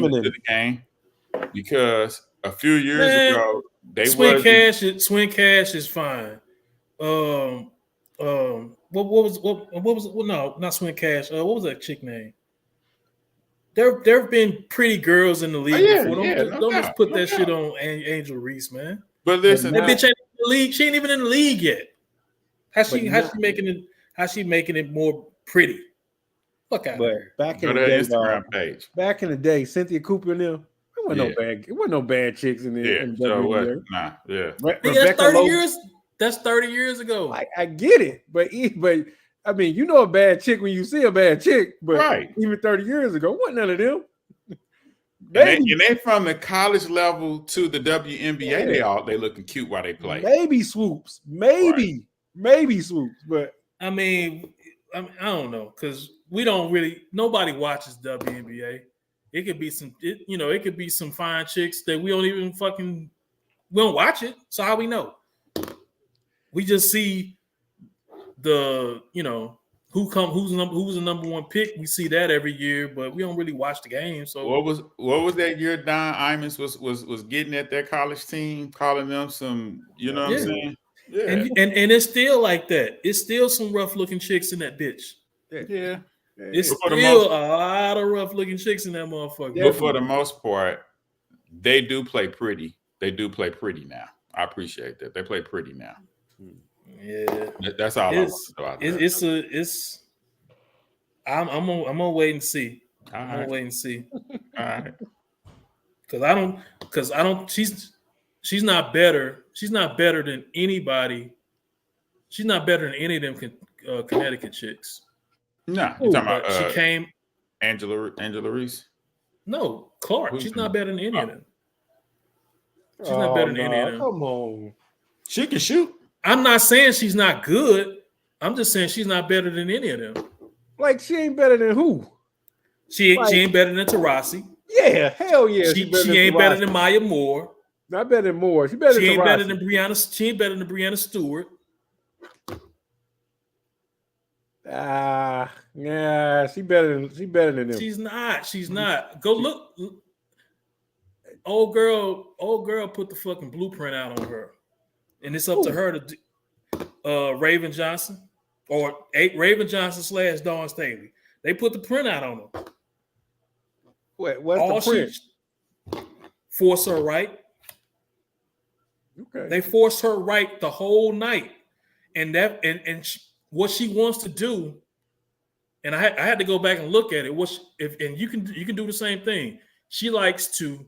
to the game, because a few years ago Swing Cash is fine. What was no, not Swing Cash. What was that chick name? There have been pretty girls in the league before. Don't just put that shit on Angel Reese, man. But listen, that bitch ain't in the league. She ain't even in the league yet. How's she making it more pretty? Fuck out there. Back in the day, Instagram page. Back in the day, Cynthia Cooper and them, it wasn't no bad chicks in the WNBA. Nah, yeah. That's 30 years ago. I get it, but I mean, a bad chick when you see a bad chick, but even 30 years ago, wasn't none of them. And they from the college level to the WNBA, they looking cute while they play. Maybe swoops, maybe swoops, but I mean, I don't know, because nobody watches WNBA. It could be it could be some fine chicks that we don't watch it. So how we know? We just see the who's the number one pick. We see that every year, but we don't really watch the game. So what was that year Don Imus was getting at their college team, calling them some, what I'm saying? Yeah. And it's still like that. It's still some rough looking chicks in that bitch. Yeah. It's still a lot of rough looking chicks in that motherfucker. But for the most part, they do play pretty. They do play pretty now. I appreciate that. They play pretty now. Yeah. That's all I want to know about that. I'm gonna wait and see. I'm gonna wait and see. All right. Because I don't she's not better. She's not better than anybody. She's not better than any of them Connecticut chicks. No, you're talking about she came Angela Reese. No, Clark. She's not better than any of them. She's not better than any of them. Come on. She can shoot. I'm not saying she's not good. I'm just saying she's not better than any of them. Like, she ain't better than who? She ain't better than Taurasi. Yeah, hell yeah. She ain't better than Maya Moore. Not better than Moore. She ain't better than Brianna. She ain't better than Brianna Stewart. Yeah, she better than them. She's not. Go look. old girl put the fucking blueprint out on her, and it's up to her to do, Raven Johnson or Raven Johnson / Dawn Staley. They put the print out on her. Wait, what's the print? Force her right. Okay. They forced her right the whole night, and what she wants to do. And I had to go back and look at it. And you can do the same thing. She likes to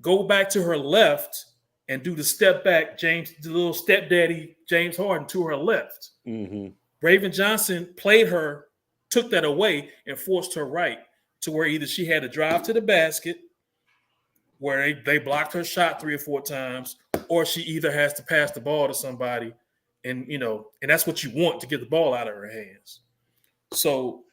go back to her left and do the step back, the little stepdaddy James Harden to her left. Mm-hmm. Raven Johnson played her, took that away, and forced her right to where either she had to drive to the basket, where they blocked her shot 3 or 4 times, or she either has to pass the ball to somebody, and that's what you want to get the ball out of her hands. So,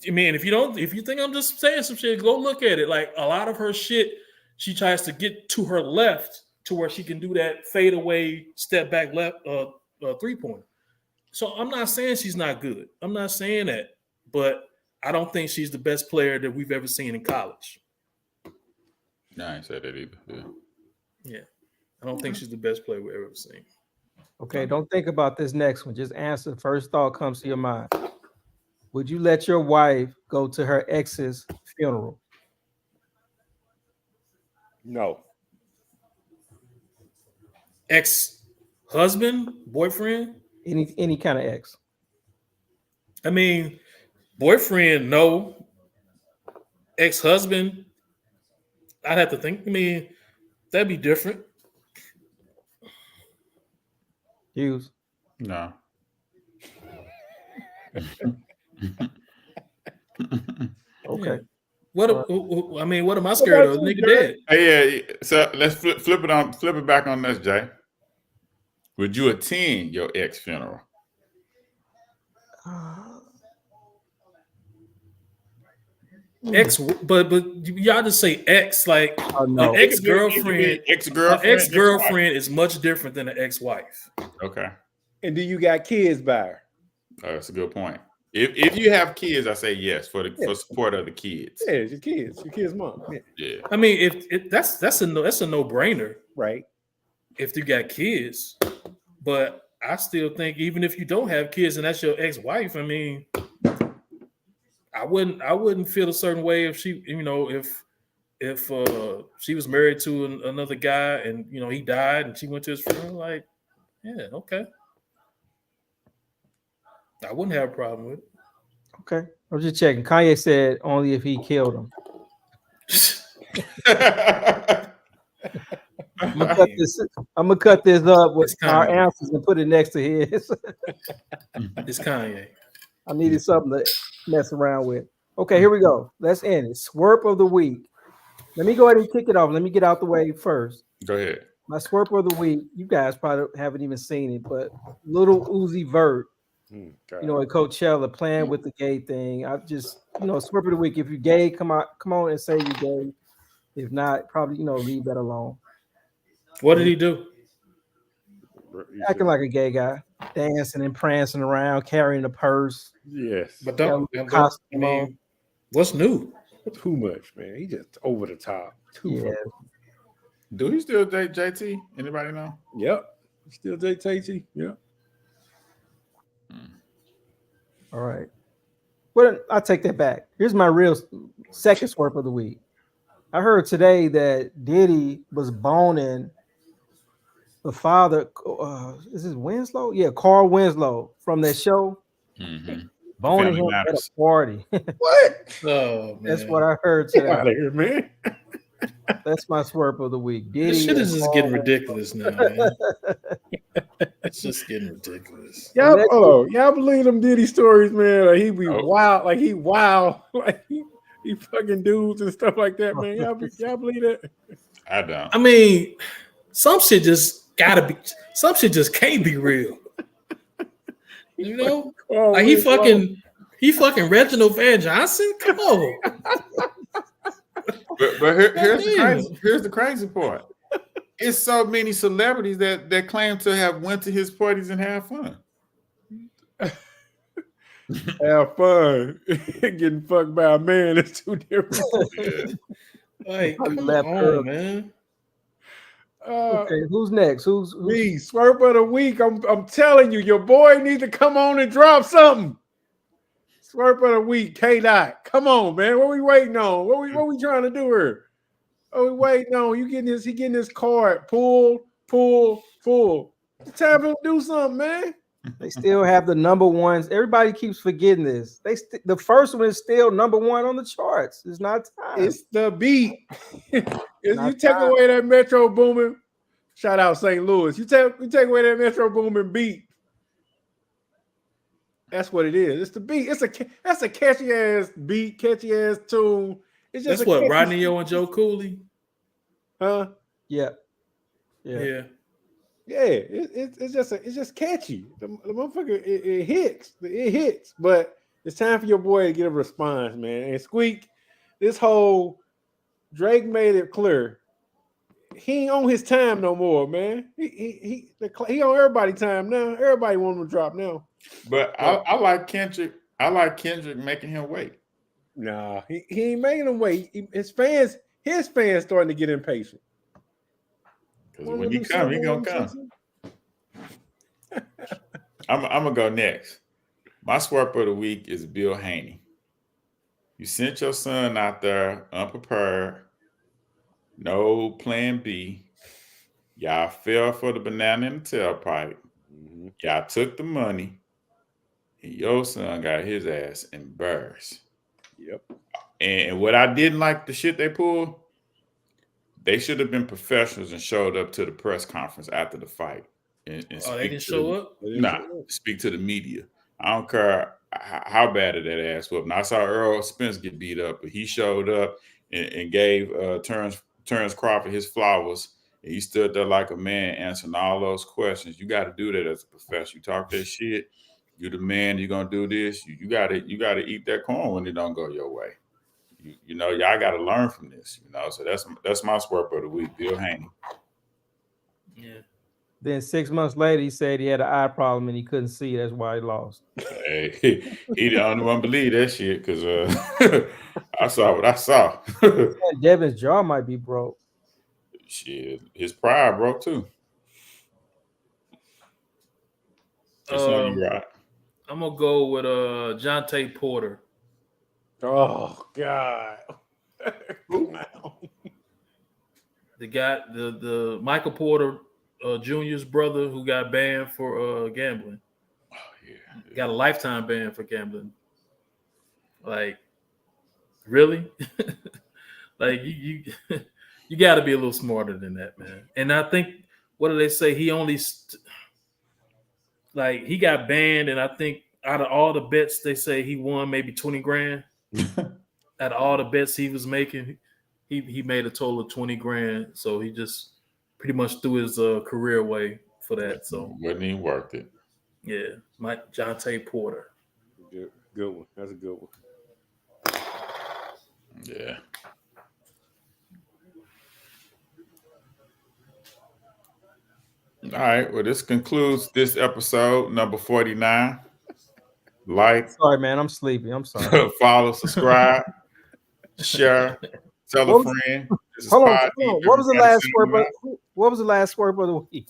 I mean, if you think I'm just saying some shit, go look at it. Like a lot of her shit, she tries to get to her left to where she can do that fadeaway step back left 3-pointer. So I'm not saying she's not good. I'm not saying that, but I don't think she's the best player that we've ever seen in college. No, I ain't said that either. Yeah. I don't think she's the best player we've ever seen. Okay, don't think about this next one. Just answer. First thought comes to your mind. Would you let your wife go to her ex's funeral? No. Ex-husband, boyfriend? Any kind of ex. I mean, boyfriend, no. Ex-husband, I'd have to think. I mean, that'd be different. Hughes? No. Okay. What am I scared of? Nigga dead. Hey, yeah. So let's flip it back on this, Jay. Would you attend your ex funeral? Ex, but y'all just say ex, like no. an ex-girlfriend. Ex-girlfriend is much different than an ex-wife. Okay. And do you got kids by her? That's a good point. If you have kids, I say yes for support of the kids. Yeah, your kids' mom. Yeah. I mean, if that's a no-brainer, right? If you got kids, but I still think even if you don't have kids and that's your ex-wife, I mean, I wouldn't feel a certain way if she, if she was married to another guy and he died and she went to his funeral, like, yeah, okay. I wouldn't have a problem with it. Okay. I was just checking. Kanye said only if he killed him. I'm gonna cut this up with our answers and put it next to his. It's Kanye. I needed something to mess around with. Okay, here we go. Let's end it. Swerp of the week. Let me go ahead and kick it off. Let me get out the way first. Go ahead. My swerp of the week. You guys probably haven't even seen it, but Little Uzi Vert. At Coachella playing with the gay thing. I just, swerp of the week. If you're gay, come on and say you're gay. If not, probably, leave that alone. What did he do? Acting like a gay guy, dancing and prancing around, carrying a purse. Yes, but what's new? Too much, man. He just over the top. Too much. Do he still date JT? Anybody know? Yep, still date JT. Yep. All right. Well, I'll take that back. Here's my real second swerp of the week. I heard today that Diddy was boning the father. Is this Winslow? Yeah, Carl Winslow from that show. Mm-hmm. Boning him at a party. What? Oh, man. That's what I heard today. Get out of here, man. That's my swerp of the week. Diddy this shit is just getting ridiculous now, man. It's just getting ridiculous. Y'all believe them Diddy stories, man? Like he be wild, like he fucking dudes and stuff like that, man. Y'all believe that? I don't. I mean, some shit just can't be real. Like he fucking Reginald Van Johnson? Come on. But here's the crazy part. It's so many celebrities that claim to have went to his parties and have fun. Have fun. Getting fucked by a man is too different. Like, Probably come left on, early. man. Okay, who's next? Who's Me, Swerp of the week. I'm telling you, your boy needs to come on and drop something. Swerp of the week, K-Dot. Come on, man. What we waiting on? What we trying to do here? What we waiting on? He getting his card. Pull. It's time for him to do something, man. They still have the number ones. Everybody keeps forgetting this. The first one is still number one on the charts. It's not time. It's the beat. If Not you take time. away that Metro Boomin, shout out St. Louis. You take away that Metro Boomin beat. That's what it is. It's the beat. That's a catchy ass beat, catchy ass tune. It's just That's what Rodney O and Joe Cooley. Huh? Yeah. Yeah. It's just catchy. The motherfucker it hits. But it's time for your boy to get a response, man. And Squeak, this whole Drake made it clear he ain't on his time no more, man. He on everybody's time now. Everybody want him to drop now. But I like Kendrick. I like Kendrick making him wait. Nah, he ain't making him wait. His fans starting to get impatient. Because when he come, he gonna come. I'm gonna go next. My Swerp of the week is Bill Haney. You sent your son out there unprepared, no plan B. Y'all fell for the banana in the tailpipe. Y'all took the money, and your son got his ass embarrassed. Yep. And what I didn't like the shit they pulled, they should have been professionals and showed up to the press conference after the fight. And They didn't show up? Nah, speak to the media. I don't care how bad of that ass whooping. I saw Earl Spence get beat up, but he showed up and gave Terrence Crawford his flowers. And he stood there like a man answering all those questions. You got to do that as a professional. You talk that shit, you're the man, you're going to do this. You got to eat that corn when it don't go your way. You know, y'all got to learn from this, you know. So that's my Swerp of the week, Bill Haney. Yeah. Then 6 months later, he said he had an eye problem and he couldn't see. That's why he lost. Hey, he the only one believe that shit because I saw what I saw. Devin's jaw might be broke. Shit, his pride broke too. It's on you, right? I'm gonna go with Jonte Porter. Oh God. The guy, the Michael Porter Jr.'s brother who got banned for gambling. Oh, yeah. Got a lifetime ban for gambling. Like, really? Like you got to be a little smarter than that, man. And I think, what do they say? He only he got banned, and I think out of all the bets, they say he won maybe 20 grand. Out of all the bets he was making, he made a total of 20 grand. So he just pretty much threw his career away for that. So wasn't even worth it. Yeah, Jonte Porter. Good one. That's a good one. Yeah. All right. Well, this concludes this episode, number 49. Like. Sorry, man. I'm sleepy. I'm sorry. Follow, subscribe, share, tell a friend. Hold on. What was the last Swerp? What was the last Swerp of the week?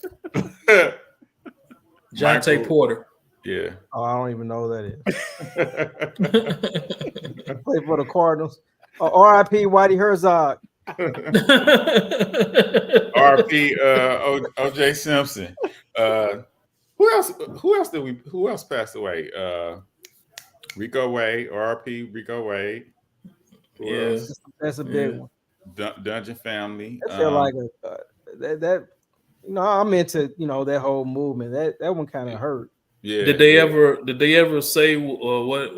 Jonte Porter. Yeah. Oh, I don't even know who that is. Play for the Cardinals. R.I.P. Whitey Herzog. R.I.P. OJ Simpson. Who else passed away? Rico Wade. R.I.P. Rico Wade. Who else? That's a big one. Dungeon Family. I feel like that. You know, I'm into that whole movement. That one kind of hurt. Yeah. Did they ever say what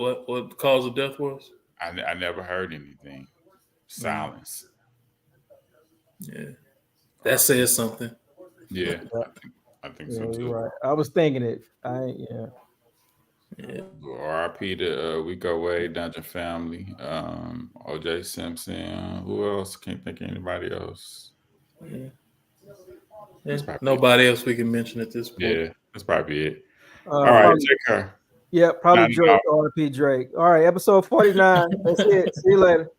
the cause of death was? I never heard anything. Silence. Yeah, that says something. Yeah, I think so too. Right. I was thinking it. Yeah. R.I.P. to Rico Wade, Dungeon Family, OJ Simpson. Who else? Can't think of anybody else. Yeah. Nobody else we can mention at this point. Yeah, that's probably it. All right, take care. Yeah, probably Drake. R.I.P. Drake. All right, episode 49. That's it. See you later.